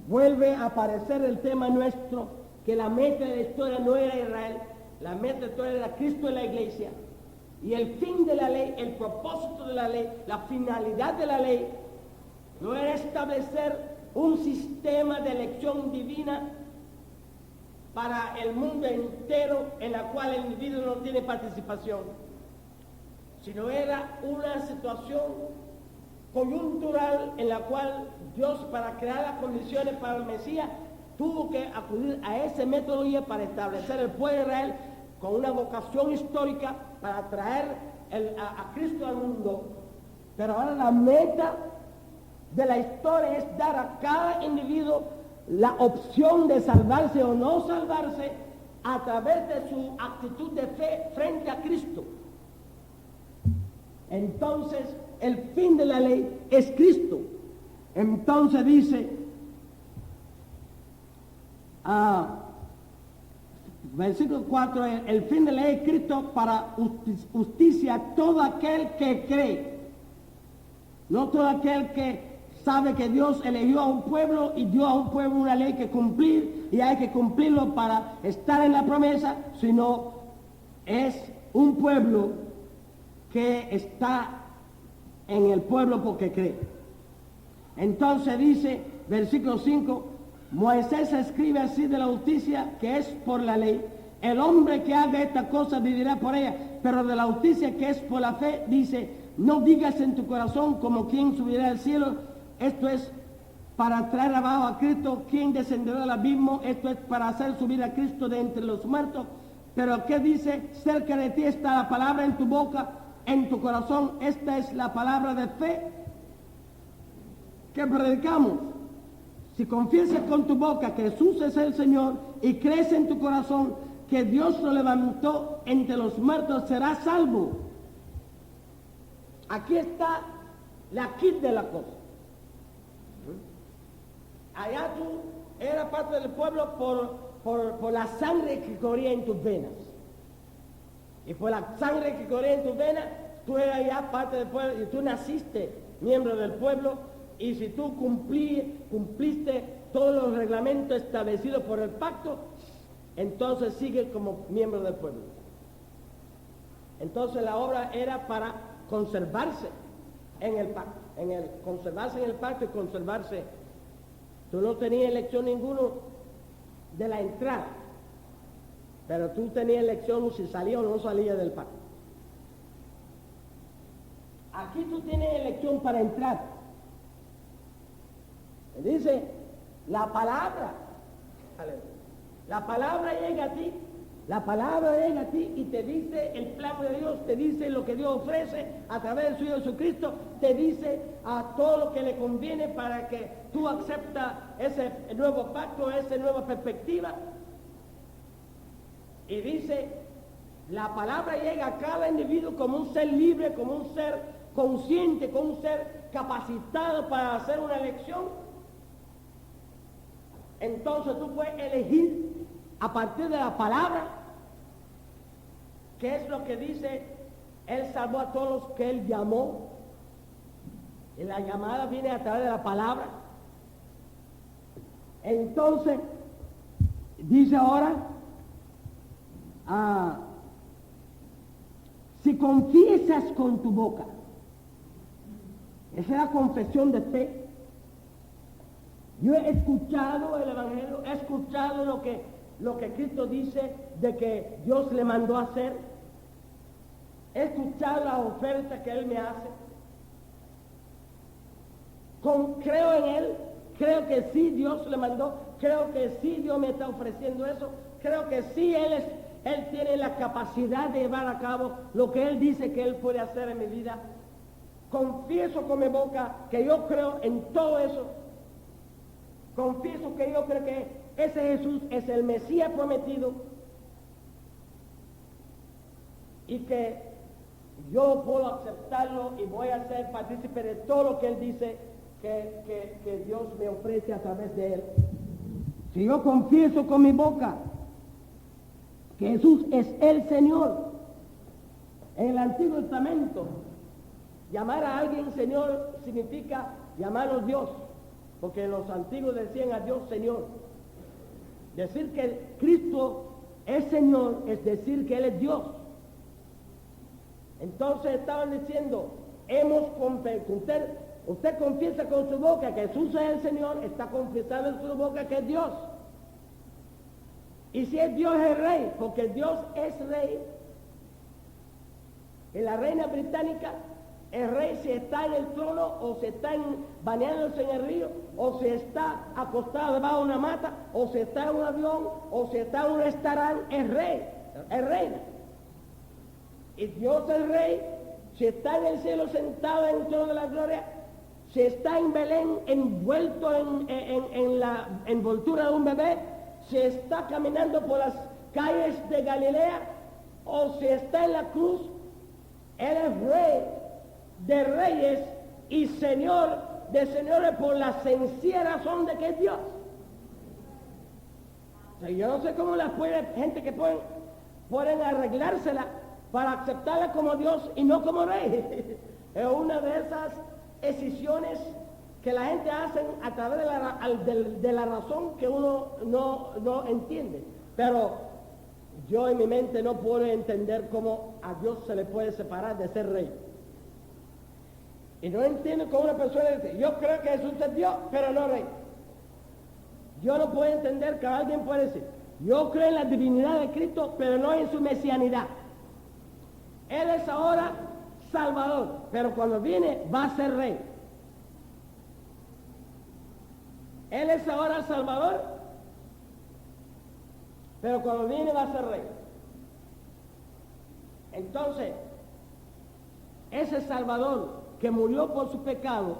Vuelve a aparecer el tema nuestro, que la meta de la historia no era Israel, la meta de la historia era Cristo en la iglesia. Y el fin de la ley, el propósito de la ley, la finalidad de la ley, no era establecer un sistema de elección divina para el mundo entero en la cual el individuo no tiene participación, sino era una situación coyuntural en la cual Dios, para crear las condiciones para el Mesías, tuvo que acudir a esa metodología para establecer el pueblo de Israel con una vocación histórica para traer a Cristo al mundo. Pero ahora la meta de la historia es dar a cada individuo la opción de salvarse o no salvarse a través de su actitud de fe frente a Cristo. Entonces, el fin de la ley es Cristo. Entonces dice, versículo 4, el fin de la ley es Cristo para justicia a todo aquel que cree. No todo aquel que sabe que Dios eligió a un pueblo y dio a un pueblo una ley que cumplir y hay que cumplirlo para estar en la promesa, sino es un pueblo que está en el pueblo porque cree. Entonces dice, versículo 5, Moisés escribe así de la justicia que es por la ley. El hombre que haga esta cosa vivirá por ella, pero de la justicia que es por la fe, dice, no digas en tu corazón como quien subirá al cielo, esto es para traer abajo a Cristo, quien descenderá al abismo, esto es para hacer subir a Cristo de entre los muertos. Pero ¿qué dice? Cerca de ti está la palabra en tu boca, en tu corazón. Esta es la palabra de fe que predicamos. Si confiesas con tu boca que Jesús es el Señor y crees en tu corazón que Dios lo levantó entre los muertos, serás salvo. Aquí está la kit de la cosa. Allá tú eras parte del pueblo por la sangre que corría en tus venas. Y por la sangre que corría en tus venas, tú eras ya parte del pueblo y tú naciste miembro del pueblo. Y si tú cumpliste todos los reglamentos establecidos por el pacto, entonces sigues como miembro del pueblo. Entonces la obra era para conservarse en el pacto, conservarse en el pacto y conservarse. Tú no tenías elección ninguno de la entrada, pero tú tenías elección si salía o no salía del pacto. aquí tú tienes elección para entrar. Dice, la palabra, la palabra llega a ti, la palabra llega a ti y te dice el plan de Dios, te dice lo que Dios ofrece a través de su Hijo Jesucristo, te dice a todo lo que le conviene para que tú aceptas ese nuevo pacto, esa nueva perspectiva. Y dice, la palabra llega a cada individuo como un ser libre, como un ser consciente, como un ser capacitado para hacer una elección. Entonces tú puedes elegir a partir de la palabra, que es lo que dice, Él salvó a todos los que Él llamó. Y la llamada viene a través de la palabra. Entonces, dice ahora, si confiesas con tu boca, esa es la confesión de fe. Yo he escuchado el Evangelio, he escuchado lo que Cristo dice de que Dios le mandó a hacer. He escuchado la oferta que Él me hace. Creo en Él, creo que sí Dios le mandó, creo que sí Dios me está ofreciendo eso, creo que sí Él tiene la capacidad de llevar a cabo lo que Él dice que Él puede hacer en mi vida. Confieso con mi boca que yo creo en todo eso. Confieso que yo creo que ese Jesús es el Mesías prometido y que yo puedo aceptarlo y voy a ser partícipe de todo lo que Él dice que Dios me ofrece a través de Él. Si yo confieso con mi boca que Jesús es el Señor, en el Antiguo Testamento, llamar a alguien Señor significa llamarlo Dios. Porque los antiguos decían a Dios Señor. Decir que Cristo es Señor es decir que Él es Dios. Entonces estaban diciendo, usted confiesa con su boca que Jesús es el Señor, está confesando en su boca que es Dios. Y si es Dios es Rey, porque Dios es Rey. En la reina británica, el rey si está en el trono o se está bañándose en el río o se está acostado debajo de una mata o se está en un avión o se está en un restaurante, es rey, es reina. Y Dios es rey, si está en el cielo sentado en el trono de la gloria, si está en Belén envuelto en la envoltura de un bebé, si está caminando por las calles de Galilea o si está en la cruz, Él es rey de reyes y Señor de señores por la sencilla razón de que es Dios. O sea, yo no sé cómo las gente que pueden arreglársela para aceptarla como Dios y no como rey. Es una de esas decisiones que la gente hace a través de la razón que uno no entiende. Pero yo en mi mente no puedo entender cómo a Dios se le puede separar de ser rey. Y no entiendo cómo una persona dice, yo creo que Jesús es Dios, pero no rey. Yo no puedo entender que alguien puede decir, yo creo en la divinidad de Cristo, pero no en su mesianidad. Él es ahora Salvador, pero cuando viene va a ser rey. Él es ahora Salvador, pero cuando viene va a ser rey. Entonces, ese Salvador que murió por su pecado,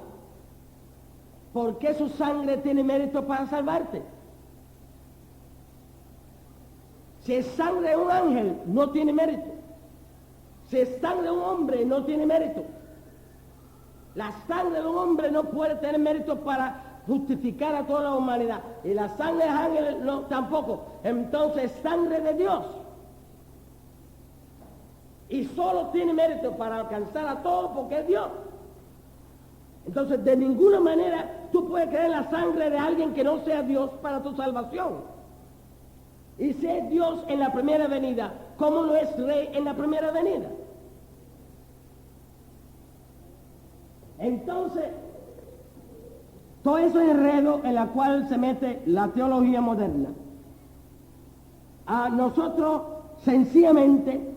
¿por qué su sangre tiene mérito para salvarte? Si es sangre de un ángel, no tiene mérito. Si es sangre de un hombre, no tiene mérito. La sangre de un hombre no puede tener mérito para justificar a toda la humanidad. Y la sangre de ángeles no, tampoco. Entonces, sangre de Dios. Y solo tiene mérito para alcanzar a todos porque es Dios. Entonces, de ninguna manera tú puedes creer en la sangre de alguien que no sea Dios para tu salvación. Y si es Dios en la primera venida, ¿cómo no es rey en la primera venida? Entonces, todo eso es enredo en la cual se mete la teología moderna. Nosotros sencillamente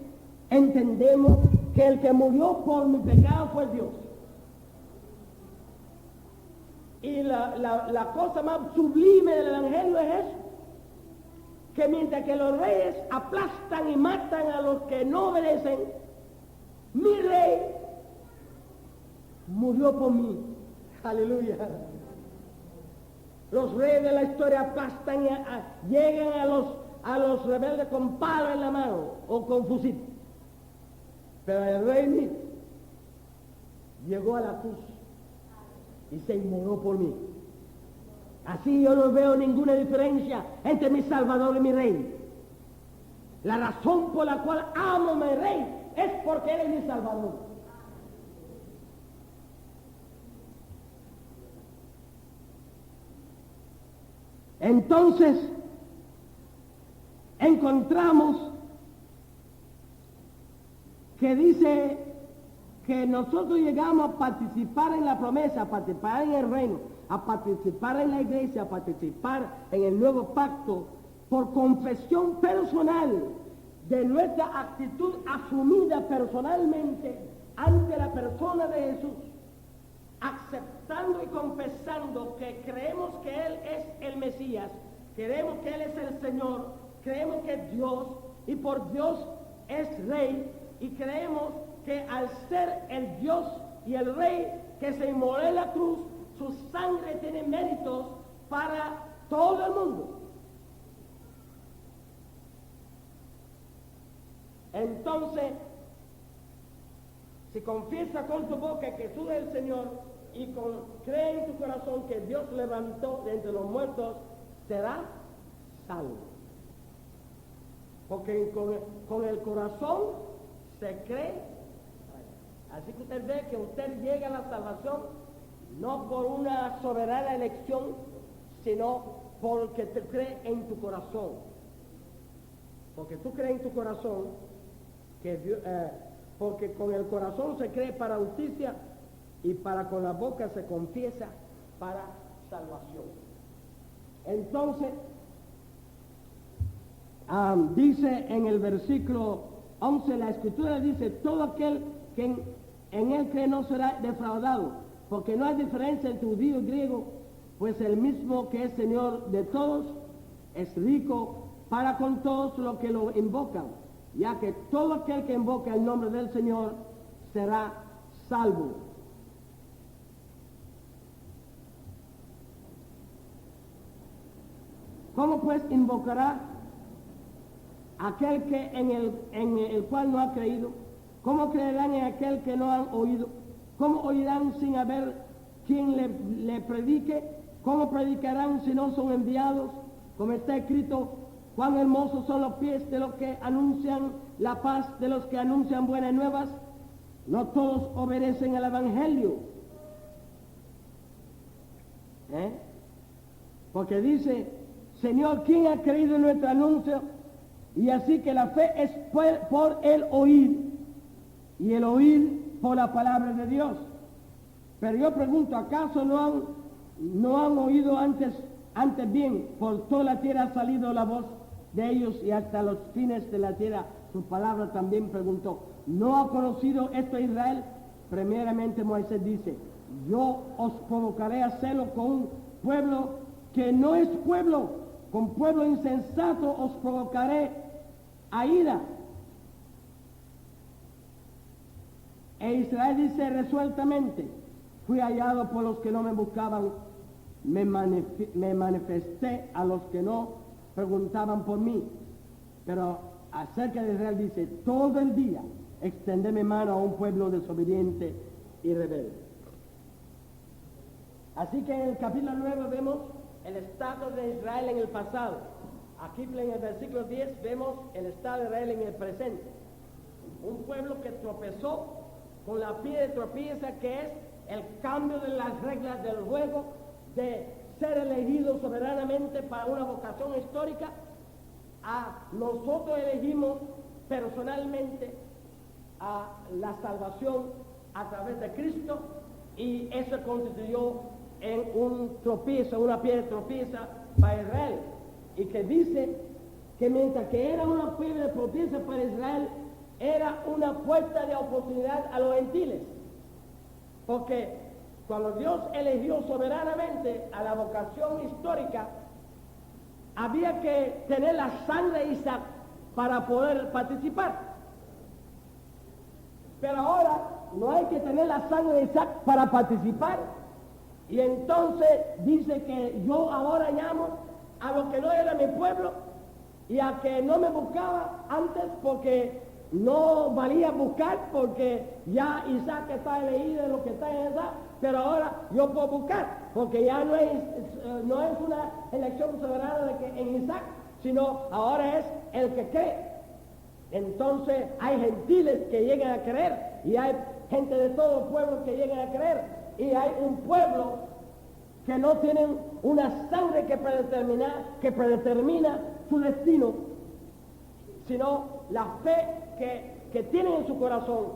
entendemos que el que murió por mi pecado fue Dios. Y la cosa más sublime del Evangelio es eso, que mientras que los reyes aplastan y matan a los que no obedecen, mi rey murió por mí. Aleluya. Los reyes de la historia aplastan y llegan a los rebeldes con palo en la mano o con fusil. Pero el rey mío llegó a la cruz y se inmoló por mí. Así yo no veo ninguna diferencia entre mi Salvador y mi Rey. La razón por la cual amo a mi Rey es porque Él es mi Salvador. Entonces, encontramos que dice que nosotros llegamos a participar en la promesa, a participar en el reino, a participar en la iglesia, a participar en el nuevo pacto por confesión personal de nuestra actitud asumida personalmente ante la persona de Jesús, aceptando y confesando que creemos que Él es el Mesías, creemos que Él es el Señor, creemos que es Dios y por Dios es Rey, y creemos que al ser el Dios y el Rey que se inmoló en la cruz, su sangre tiene méritos para todo el mundo. Entonces, si confiesa con tu boca que Jesús es el Señor y cree en tu corazón que Dios levantó de entre los muertos, será salvo. Porque con el corazón se cree. Así que usted ve que usted llega a la salvación no por una soberana elección, sino porque te cree en tu corazón. Porque tú crees en tu corazón que Dios, porque con el corazón se cree para justicia y con la boca se confiesa para salvación. Entonces, dice en el versículo 11, la Escritura dice, todo aquel que en él cree no será defraudado, porque no hay diferencia entre judío y griego, pues el mismo que es Señor de todos es rico para con todos los que lo invocan, ya que todo aquel que invoca el nombre del Señor será salvo. ¿Cómo pues invocará aquel que en el cual no ha creído? ¿Cómo creerán en aquel que no han oído? ¿Cómo oirán sin haber quien le predique? ¿Cómo predicarán si no son enviados? Como está escrito, cuán hermosos son los pies de los que anuncian la paz, de los que anuncian buenas nuevas. No todos obedecen al Evangelio. Porque dice, Señor, ¿quién ha creído en nuestro anuncio? Y así que la fe es por el oír, y el oír por la palabra de Dios. Pero yo pregunto, ¿acaso no han oído antes bien? Por toda la tierra ha salido la voz de ellos y hasta los fines de la tierra su palabra también preguntó. ¿No ha conocido esto Israel? Primeramente Moisés dice, yo os provocaré a hacerlo con un pueblo que no es pueblo, con pueblo insensato os provocaré a ira. E Israel dice resueltamente, fui hallado por los que no me buscaban, me manifesté a los que no preguntaban por mí. Pero acerca de Israel dice, todo el día extendé mi mano a un pueblo desobediente y rebelde. Así que en el capítulo 9 vemos el estado de Israel en el pasado. Aquí en el versículo 10 vemos el estado de Israel en el presente. Un pueblo que tropezó con la piedra de tropieza, que es el cambio de las reglas del juego, de ser elegido soberanamente para una vocación histórica, a nosotros elegimos personalmente a la salvación a través de Cristo, y eso constituyó en un tropiezo, una piedra de tropieza para Israel, y que dice que mientras que era una piedra de tropieza para Israel, era una puerta de oportunidad a los gentiles, porque cuando Dios eligió soberanamente a la vocación histórica, había que tener la sangre de Isaac para poder participar. Pero ahora no hay que tener la sangre de Isaac para participar. Y entonces dice que yo ahora llamo a los que no eran mi pueblo y a que no me buscaba antes porque no valía buscar, porque ya Isaac está elegido en lo que está en Isaac, pero ahora yo puedo buscar, porque ya no es una elección soberana de que en Isaac, sino ahora es el que cree. Entonces hay gentiles que llegan a creer y hay gente de todo pueblo que llegan a creer y hay un pueblo que no tienen una sangre que predetermina su destino, sino la fe que tienen en su corazón,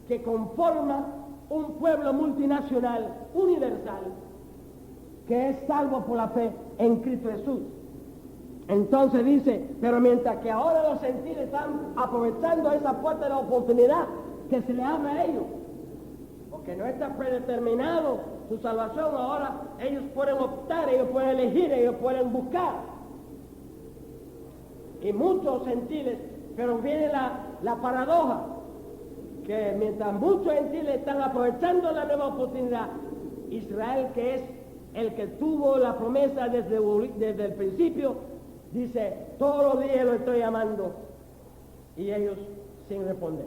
que conforma un pueblo multinacional, universal, que es salvo por la fe en Cristo Jesús. Entonces dice, pero mientras que ahora los gentiles están aprovechando esa puerta de la oportunidad que se le abre a ellos, porque no está predeterminado su salvación, ahora ellos pueden optar, ellos pueden elegir, ellos pueden buscar. Y muchos gentiles, pero viene la paradoja, que mientras muchos gentiles están aprovechando la nueva oportunidad, Israel, que es el que tuvo la promesa desde el principio, dice, todos los días lo estoy llamando, y ellos sin responder.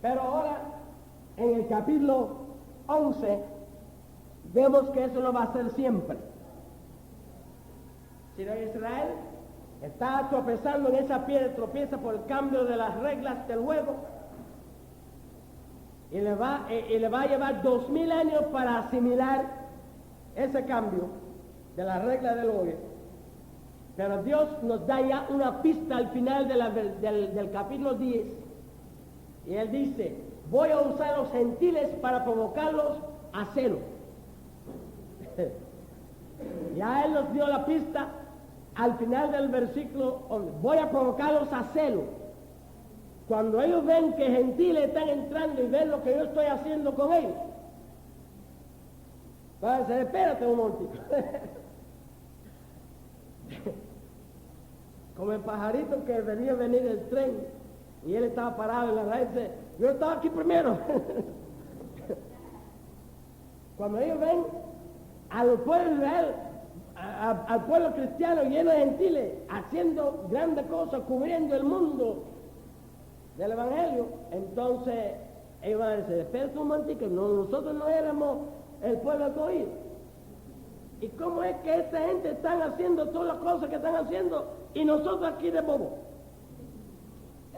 Pero ahora, en el capítulo 11, vemos que eso no va a ser siempre. Sino Israel está tropezando en esa piedra, tropieza por el cambio de las reglas del juego, y le va a llevar 2000 años para asimilar ese cambio de las reglas del juego. Pero Dios nos da ya una pista al final del capítulo 10, y Él dice, voy a usar a los gentiles para provocarlos a celo. Ya Él nos dio la pista al final del versículo 11, voy a provocarlos a celo. Cuando ellos ven que gentiles están entrando y ven lo que yo estoy haciendo con ellos, van a decir, espérate un momentito. Como el pajarito que venía a venir del tren y él estaba parado en la radio y dice, yo estaba aquí primero. Cuando ellos ven al pueblo de Israel, al pueblo cristiano lleno de gentiles, haciendo grandes cosas, cubriendo el mundo del Evangelio, entonces ellos van a decir, espérate un momentito, nosotros no éramos el pueblo escogido. ¿Y cómo es que esta gente está haciendo todas las cosas que están haciendo y nosotros aquí de bobo?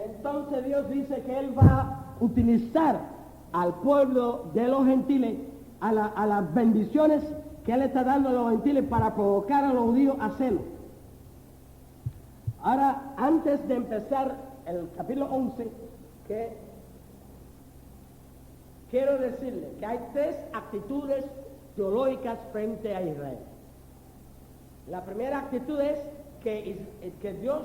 Entonces Dios dice que Él va a utilizar al pueblo de los gentiles, a las bendiciones que Él está dando a los gentiles para provocar a los judíos a celo. Ahora, antes de empezar el capítulo 11, que quiero decirle que hay tres actitudes teológicas frente a Israel. La primera actitud es que Dios,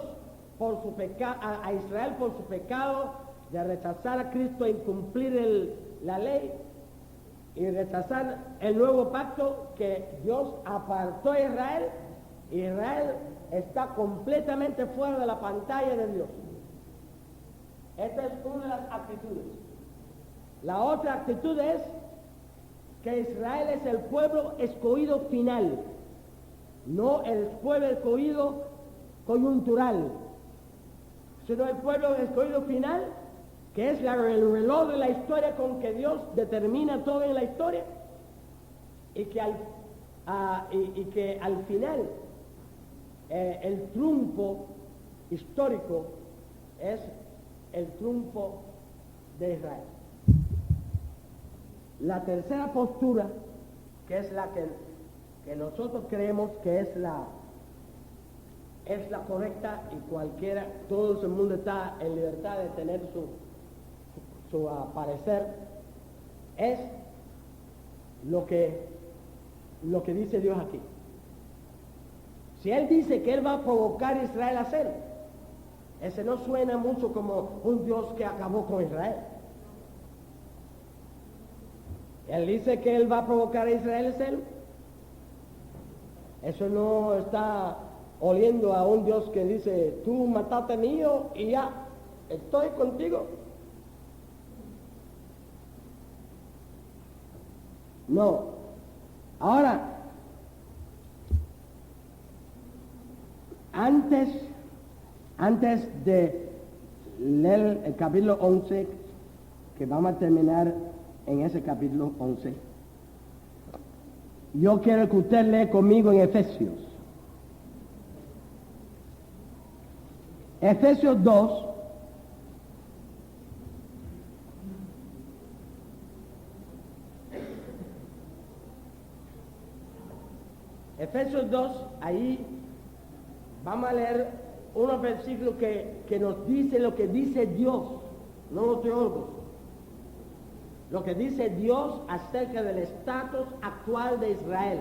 por su pecado, a Israel por su pecado de rechazar a Cristo e incumplir la ley y rechazar el nuevo pacto, que Dios apartó a Israel. Israel está completamente fuera de la pantalla de Dios. Esta es una de las actitudes. La otra actitud es que Israel es el pueblo escogido final, no el pueblo escogido coyuntural, sino el pueblo escogido final, que es el reloj de la historia con que Dios determina todo en la historia, y que al final el triunfo histórico es el triunfo de Israel. La tercera postura, que es la que nosotros creemos que es la correcta, y todo el mundo está en libertad de tener su parecer, es lo que dice Dios aquí. Si Él dice que Él va a provocar a Israel a hacer, Ese no suena mucho como un Dios que acabó con Israel. Él dice que Él va a provocar a Israel, ¿es Él? Eso no está oliendo a un Dios que dice, tú mataste mío y ya, estoy contigo. No. Ahora, antes de leer el capítulo 11, que vamos a terminar en ese capítulo 11, yo quiero que usted lea conmigo en Efesios. Efesios 2. Efesios 2, ahí vamos a leer unos versículos que nos dice lo que dice Dios, no los teólogos. Lo que dice Dios acerca del estatus actual de Israel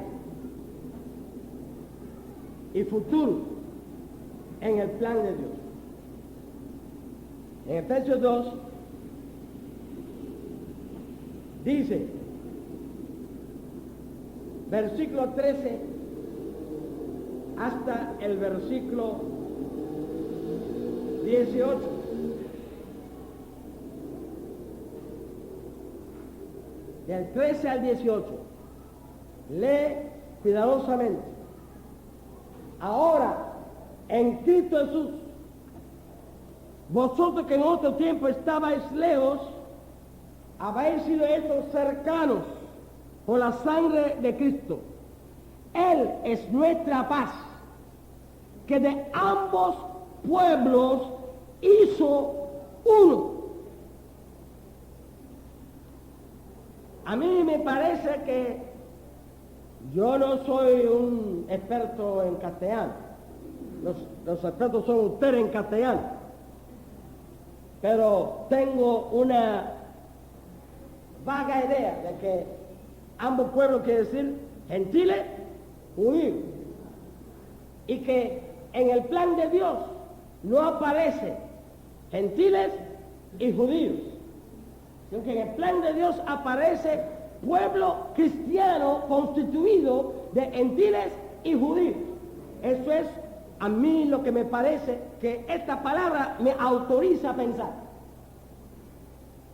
y futuro en el plan de Dios. En Efesios 2 dice, versículo 13 hasta el versículo 18. Del 13 al 18. Lee cuidadosamente. Ahora, en Cristo Jesús, vosotros que en otro tiempo estabais lejos, habéis sido hechos cercanos por la sangre de Cristo. Él es nuestra paz, que de ambos pueblos hizo uno. A mí me parece que yo no soy un experto en castellano. Los expertos son ustedes en castellano. Pero tengo una vaga idea de que ambos pueblos quiere decir gentiles, judíos. Y que en el plan de Dios no aparece gentiles y judíos, sino que en el plan de Dios aparece pueblo cristiano constituido de gentiles y judíos. Eso es a mí lo que me parece que esta palabra me autoriza a pensar.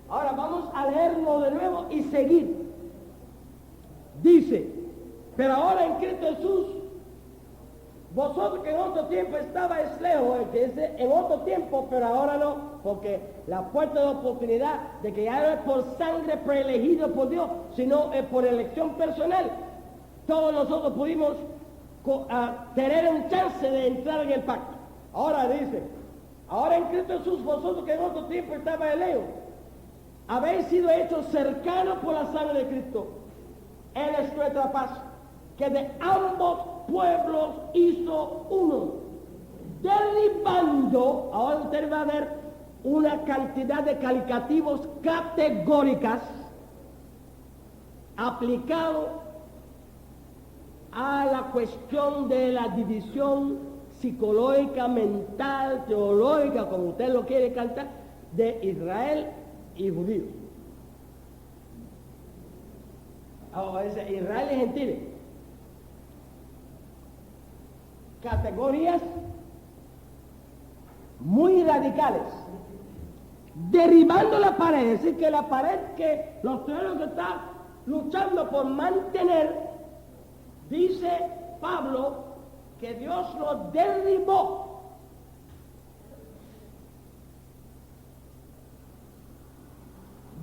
Ahora vamos a leerlo de nuevo y seguir. Dice, pero ahora en Cristo Jesús, vosotros que en otro tiempo estabais lejos, que dice en otro tiempo, pero ahora no, porque la puerta de oportunidad de que ya no es por sangre preelegido por Dios, sino es por elección personal. Todos nosotros pudimos tener un chance de entrar en el pacto. Ahora dice, ahora en Cristo Jesús, vosotros que en otro tiempo estabais lejos, habéis sido hechos cercanos por la sangre de Cristo. Él es nuestra paz, que de ambos pueblos hizo uno, derribando, ahora usted va a ver una cantidad de calificativos categóricas aplicado a la cuestión de la división psicológica, mental, teológica, como usted lo quiere cantar, de Israel y judíos. Israel y gentiles. Categorías muy radicales, derribando la pared, es decir, que la pared que los teólogos están luchando por mantener, dice Pablo que Dios lo derribó.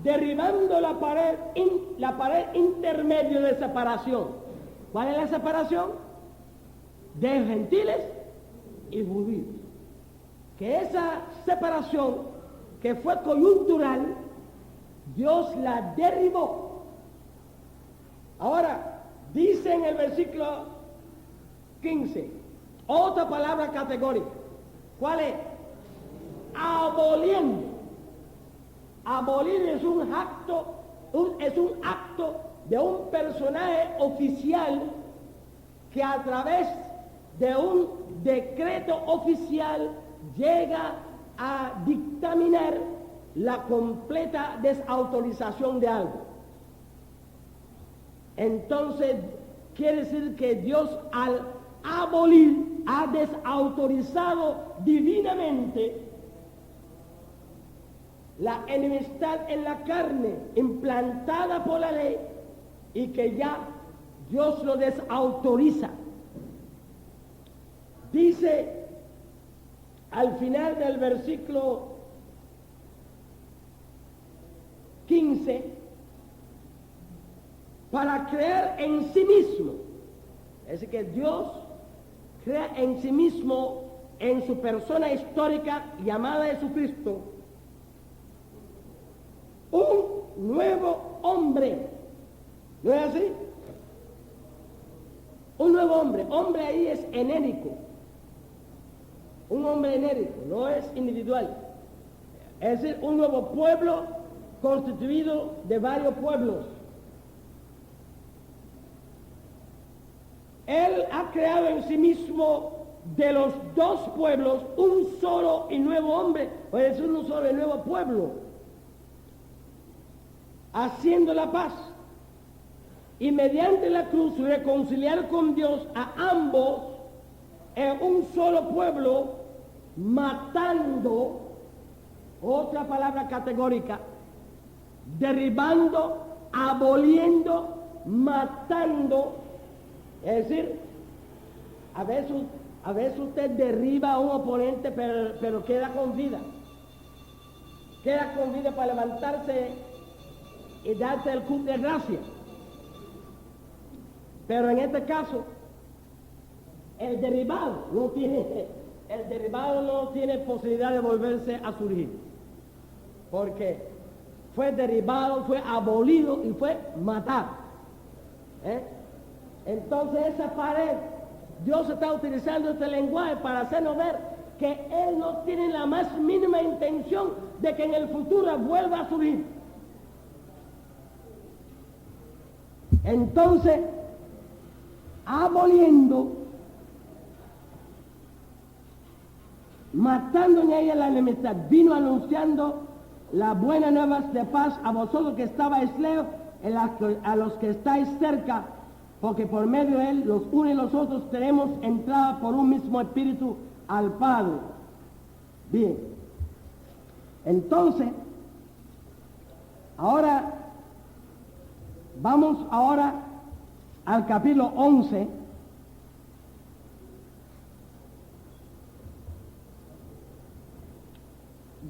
Derribando la pared intermedio de separación. ¿Cuál es la separación? De gentiles y judíos. Que esa separación, que fue coyuntural, Dios la derribó. Ahora, dice en el versículo 15, otra palabra categórica. ¿Cuál es? Aboliendo. Abolir es un acto de un personaje oficial que a través de un decreto oficial llega a dictaminar la completa desautorización de algo. Entonces, quiere decir que Dios al abolir ha desautorizado divinamente la enemistad en la carne implantada por la ley y que ya Dios lo desautoriza. Dice al final del versículo 15, para creer en sí mismo. Es decir, que Dios crea en sí mismo, en su persona histórica llamada Jesucristo, un nuevo hombre. ¿No es así? Un nuevo hombre. Hombre ahí es enérico. Un hombre enérico, no es individual. Es decir, un nuevo pueblo constituido de varios pueblos. Él ha creado en sí mismo de los dos pueblos un solo y nuevo hombre, o es un solo y nuevo pueblo, haciendo la paz y mediante la cruz reconciliar con Dios a ambos en un solo pueblo, matando, otra palabra categórica, derribando, aboliendo, matando. Es decir, a veces usted derriba a un oponente, pero queda con vida. Queda con vida para levantarse y darse el culto de gracia. Pero en este caso, el derribado no tiene posibilidad de volverse a surgir. Porque fue derribado, fue abolido y fue matado. Entonces esa pared, Dios está utilizando este lenguaje para hacernos ver que Él no tiene la más mínima intención de que en el futuro vuelva a surgir. Entonces, aboliendo, matando en ella la enemistad, vino anunciando las buenas nuevas de paz a vosotros que estabais lejos, a los que estáis cerca, porque por medio de Él, los unos y los otros, tenemos entrada por un mismo espíritu al Padre. Bien. Entonces, vamos ahora al capítulo 11,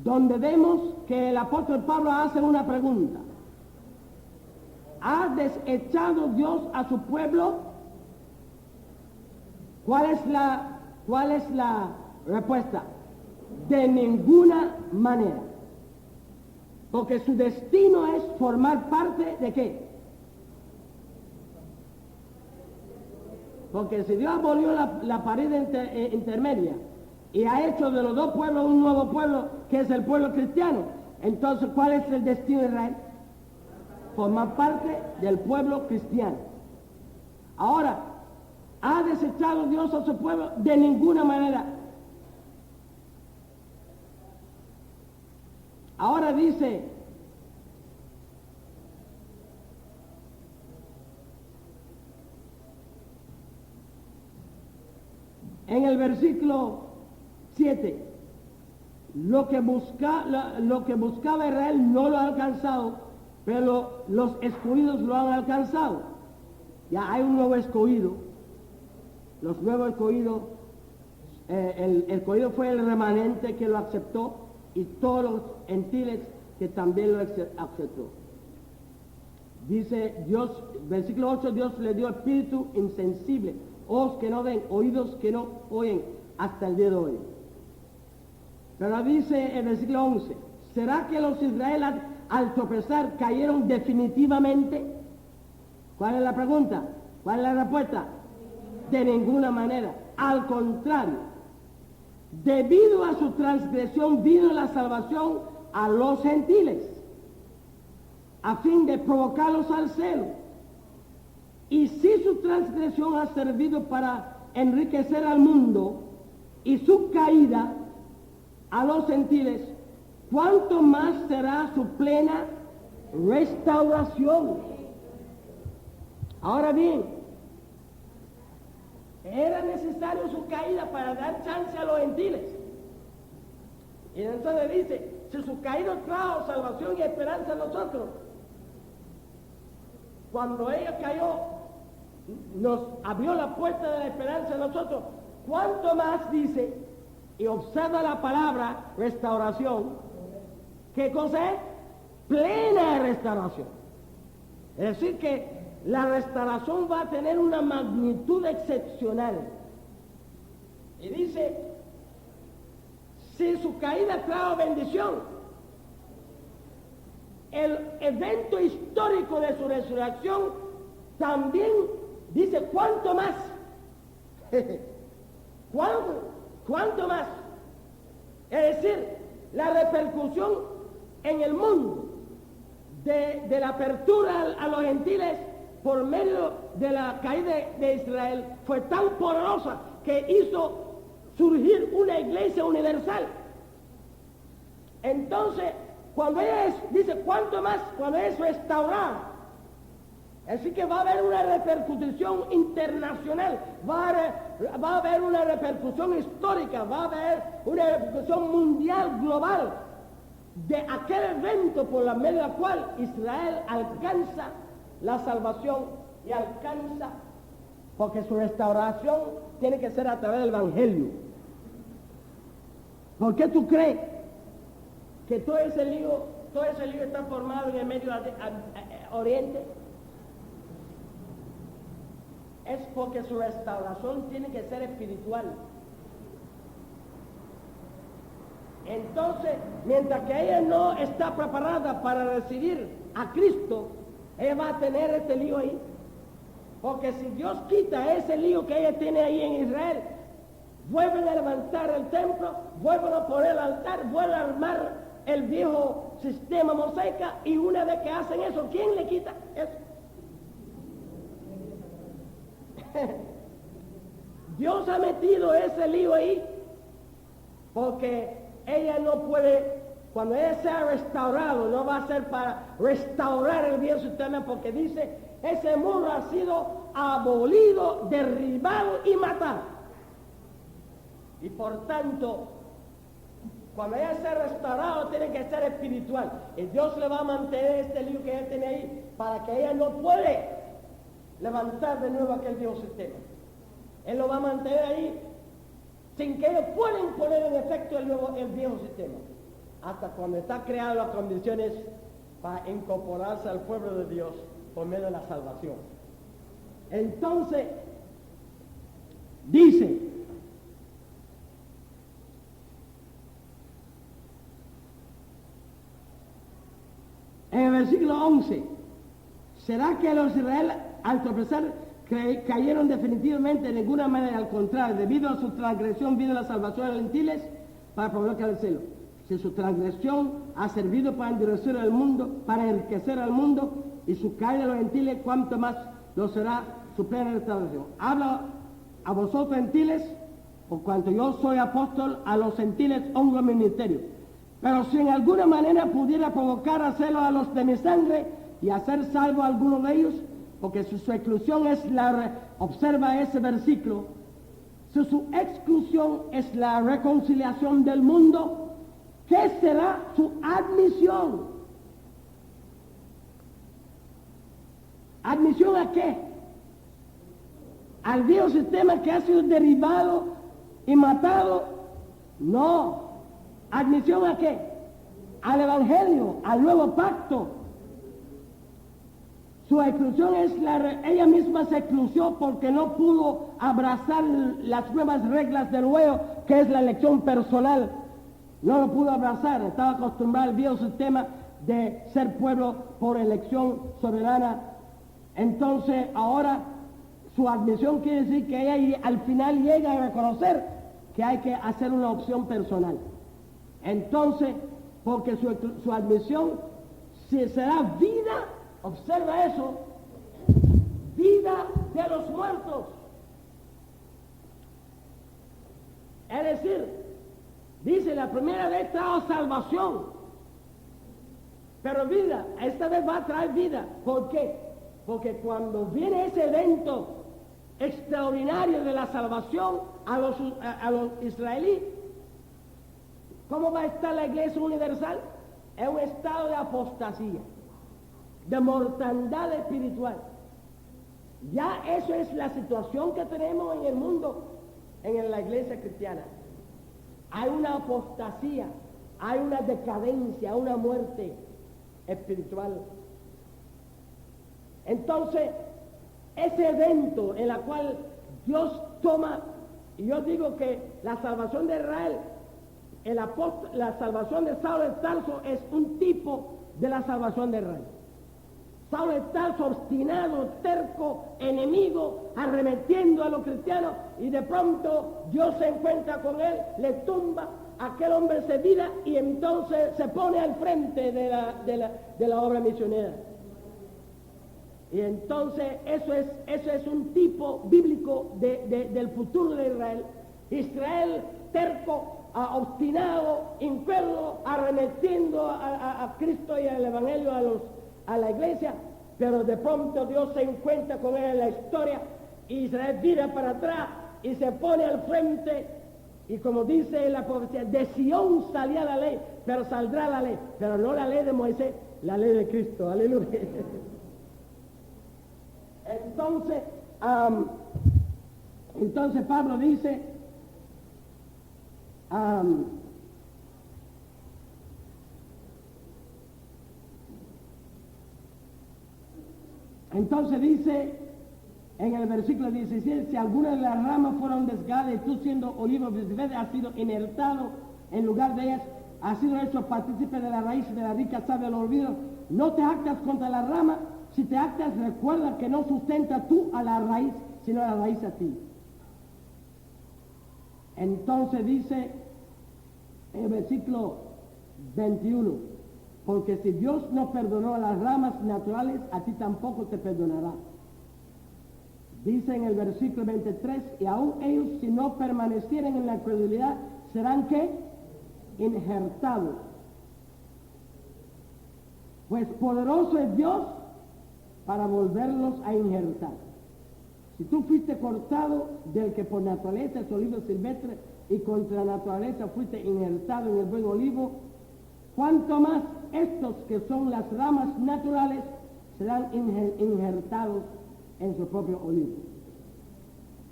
donde vemos que el apóstol Pablo hace una pregunta. ¿Ha desechado Dios a su pueblo? ¿Cuál es la respuesta? De ninguna manera. Porque su destino es formar parte ¿de qué? Porque si Dios abolió la pared intermedia y ha hecho de los dos pueblos un nuevo pueblo, que es el pueblo cristiano, entonces ¿cuál es el destino de Israel? Formar parte del pueblo cristiano. Ahora, ¿ha desechado Dios a su pueblo? De ninguna manera. Ahora dice, en el versículo 7, lo que buscaba Israel no lo ha alcanzado, pero los escogidos lo han alcanzado. Ya hay un nuevo escogido. Los nuevos escogidos, el escogido fue el remanente que lo aceptó y todos los gentiles que también lo aceptó. Dice Dios, versículo 8, Dios le dio espíritu insensible, ojos que no ven, oídos que no oyen, hasta el día de hoy. Pero dice el versículo 11, ¿será que los israelitas al tropezar cayeron definitivamente? ¿Cuál es la pregunta? ¿Cuál es la respuesta? De ninguna manera. Al contrario, debido a su transgresión vino la salvación a los gentiles, a fin de provocarlos al celo. Y si su transgresión ha servido para enriquecer al mundo, y su caída a los gentiles, ¿cuánto más será su plena restauración? Ahora bien, era necesario su caída para dar chance a los gentiles. Y entonces dice, si su caída trajo salvación y esperanza a nosotros, cuando ella cayó, nos abrió la puerta de la esperanza a nosotros, ¿cuánto más dice? Y observa la palabra restauración. ¿Qué cosa es? Plena restauración. Es decir que la restauración va a tener una magnitud excepcional. Y dice, si su caída trajo bendición, el evento histórico de su resurrección también dice, ¿cuánto más? ¿Cuánto más? Es decir, la repercusión en el mundo de la apertura a los gentiles por medio de la caída de Israel fue tan poderosa que hizo surgir una iglesia universal. Entonces, cuando ella dice cuánto más, cuando es restaurada, así que va a haber una repercusión internacional, va a haber una repercusión histórica, va a haber una repercusión mundial, global, de aquel evento por la medio del cual Israel alcanza la salvación y alcanza, porque su restauración tiene que ser a través del Evangelio. ¿Por qué tú crees que todo ese lío está formado en el Medio Oriente? Es porque su restauración tiene que ser espiritual. Entonces, mientras que ella no está preparada para recibir a Cristo, ella va a tener este lío ahí. Porque si Dios quita ese lío que ella tiene ahí en Israel, vuelven a levantar el templo, vuelven a poner el altar, vuelven a armar el viejo sistema mosaica, y una vez que hacen eso, ¿quién le quita eso? Dios ha metido ese lío ahí porque ella no puede, cuando ella sea restaurado, no va a ser para restaurar el viejo sistema, porque dice, ese muro ha sido abolido, derribado y matado. Y por tanto, cuando ella sea restaurado, tiene que ser espiritual. Y Dios le va a mantener este lío que ella tiene ahí, para que ella no puede levantar de nuevo aquel viejo sistema. Él lo va a mantener ahí sin que ellos puedan poner en efecto el viejo sistema, hasta cuando está creado las condiciones para incorporarse al pueblo de Dios por medio de la salvación. Entonces, dice, en el versículo 11, ¿será que los israelíes al tropezar cayeron definitivamente? De ninguna manera, al contrario, debido a su transgresión vino la salvación de los gentiles para provocar el celo. Si su transgresión ha servido para endurecer al mundo, para enriquecer al mundo, y su caída de los gentiles, cuánto más lo será su plena restauración. Habla a vosotros gentiles, por cuanto yo soy apóstol, a los gentiles honro mi ministerio. Pero si en alguna manera pudiera provocar a celo a los de mi sangre y hacer salvo a alguno de ellos, porque si su exclusión es observa ese versículo, si su exclusión es la reconciliación del mundo, ¿qué será su admisión? ¿Admisión a qué? ¿Al viejo sistema que ha sido derribado y matado? No. ¿Admisión a qué? Al Evangelio, al nuevo pacto. Su exclusión es ella misma se excluyó porque no pudo abrazar las nuevas reglas del nuevo, que es la elección personal. No lo pudo abrazar, estaba acostumbrado al viejo sistema de ser pueblo por elección soberana. Entonces, ahora su admisión quiere decir que ella al final llega a reconocer que hay que hacer una opción personal. Entonces, porque su admisión si será vida, observa eso, vida de los muertos. Es decir, Dice, la primera vez trajo salvación, pero vida, esta vez va a traer vida. ¿Por qué? Porque cuando viene ese evento extraordinario de la salvación a los israelíes, ¿cómo va a estar la iglesia universal? En un estado de apostasía, de mortandad espiritual. Ya eso es la situación que tenemos en el mundo, en la iglesia cristiana. Hay una apostasía, hay una decadencia, una muerte espiritual. Entonces, ese evento en el cual Dios toma, y yo digo que la salvación de Israel, la salvación de Saulo de Tarso es un tipo de la salvación de Israel. Saulo de Tarso, obstinado, terco, enemigo, arremetiendo a los cristianos, y de pronto Dios se encuentra con él, le tumba, aquel hombre se vira y entonces se pone al frente de la obra misionera. Y entonces eso es un tipo bíblico del futuro de Israel. Israel terco, obstinado, inferno, arremetiendo a Cristo y al Evangelio a la iglesia, pero de pronto Dios se encuentra con él en la historia, y Israel vira para atrás y se pone al frente, y como dice la profecía, de Sion salía la ley, pero saldrá la ley, pero no la ley de Moisés, la ley de Cristo, aleluya. Entonces Pablo dice, entonces dice en el versículo 17, si alguna de las ramas fueron desgadas y tú siendo olivo verde has sido injertado en lugar de ellas, has sido hecho partícipe de la raíz de la rica savia del olvido, no te actas contra la rama, si te actas recuerda que no sustenta tú a la raíz, sino a la raíz a ti. Entonces dice en el versículo 21, porque si Dios no perdonó a las ramas naturales, a ti tampoco te perdonará. Dice en el versículo 23, y aún ellos si no permanecieren en la credulidad, serán ¿qué? Injertados. Pues poderoso es Dios para volverlos a injertar. Si tú fuiste cortado del que por naturaleza es olivo silvestre y contra la naturaleza fuiste injertado en el buen olivo, cuanto más estos que son las ramas naturales serán injertados en su propio olivo.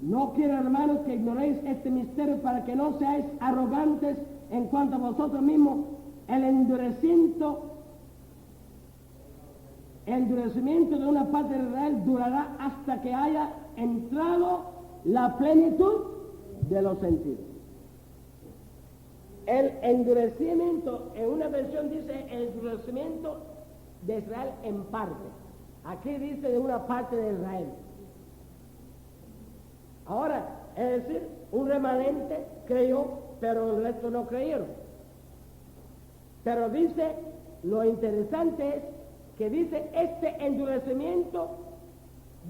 No quiero, hermanos, que ignoréis este misterio para que no seáis arrogantes en cuanto a vosotros mismos. El endurecimiento de una parte de Israel durará hasta que haya entrado la plenitud de los sentidos. El endurecimiento, en una versión dice el endurecimiento de Israel en parte. Aquí dice de una parte de Israel. Ahora, es decir, un remanente creyó, pero el resto no creyeron. Pero dice, lo interesante es que dice, este endurecimiento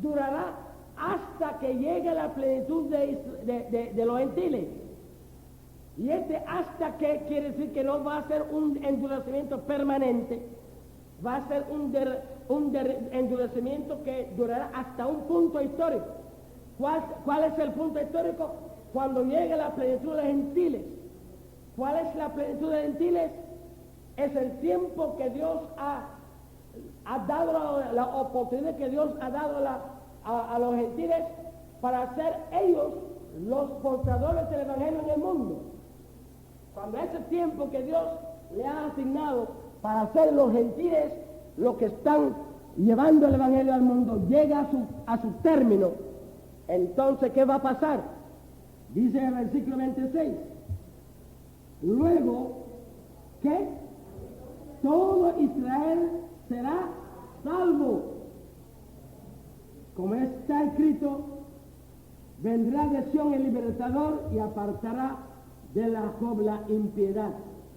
durará hasta que llegue la plenitud de los gentiles. Y este hasta que quiere decir que no va a ser un endurecimiento permanente, va a ser un endurecimiento que durará hasta un punto histórico. ¿Cuál es el punto histórico? Cuando llegue la plenitud de los gentiles. ¿Cuál es la plenitud de los gentiles? Es el tiempo que Dios ha dado, la oportunidad que Dios ha dado a los gentiles para ser ellos los portadores del Evangelio en el mundo. Cuando ese tiempo que Dios le ha asignado para ser los gentiles los que están llevando el Evangelio al mundo llega a su término, entonces ¿qué va a pasar? Dice en el versículo 26, luego que todo Israel será salvo, como está escrito, vendrá de Sión el libertador y apartará de la Jacob la impiedad,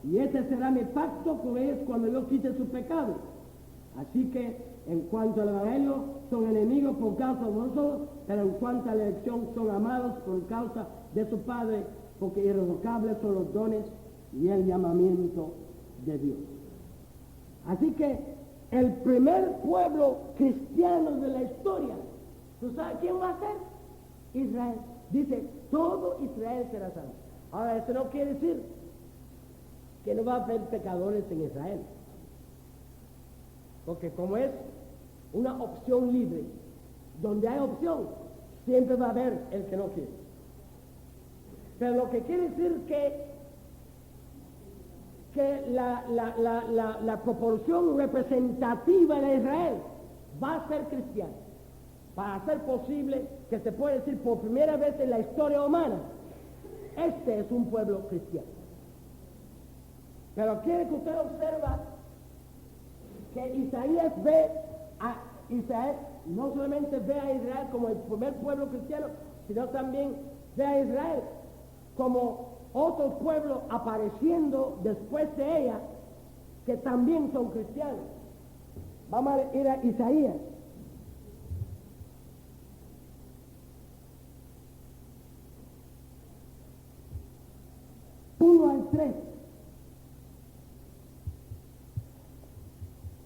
y este será mi pacto con ellos cuando yo quite su pecado. Así que en cuanto al Evangelio son enemigos por causa de vosotros, pero en cuanto a la elección son amados por causa de su Padre, porque irrevocables son los dones y el llamamiento de Dios. Así que el primer pueblo cristiano de la historia, ¿tú sabes quién va a ser? Israel. Dice, todo Israel será salvo. Ahora, eso no quiere decir que no va a haber pecadores en Israel. Porque como es una opción libre, donde hay opción, siempre va a haber el que no quiere. Pero lo que quiere decir que la proporción representativa de Israel va a ser cristiana, para hacer posible que se pueda decir por primera vez en la historia humana, este es un pueblo cristiano. Pero quiere que usted observa que Isaías ve a Israel, no solamente ve a Israel como el primer pueblo cristiano, sino también ve a Israel como otros pueblos apareciendo después de ella, que también son cristianos. Vamos a ir a Isaías. Uno al 3.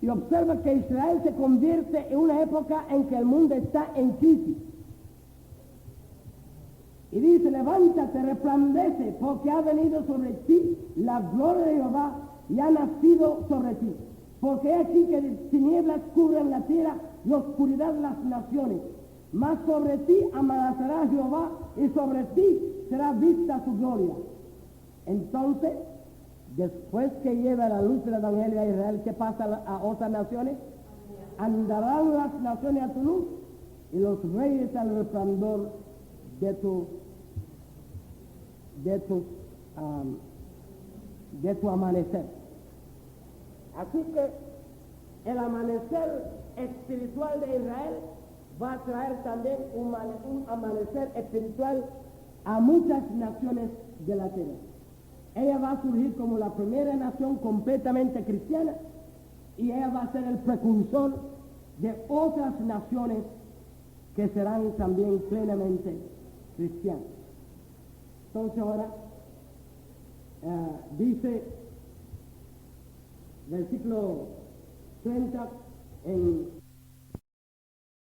Y observa que Israel se convierte en una época en que el mundo está en crisis. Y dice, levántate, resplandece, porque ha venido sobre ti la gloria de Jehová y ha nacido sobre ti. Porque es aquí que tinieblas cubren la tierra y oscuridad las naciones. Mas sobre ti amanecerá Jehová y sobre ti será vista su gloria. Entonces, después que lleva la luz del Evangelio a Israel, ¿qué pasa a otras naciones? Andarán las naciones a tu luz y los reyes al resplandor de tu amanecer. Así que el amanecer espiritual de Israel va a traer también un amanecer espiritual a muchas naciones de la tierra. Ella va a surgir como la primera nación completamente cristiana y ella va a ser el precursor de otras naciones que serán también plenamente cristianas. Entonces ahora dice versículo 30 en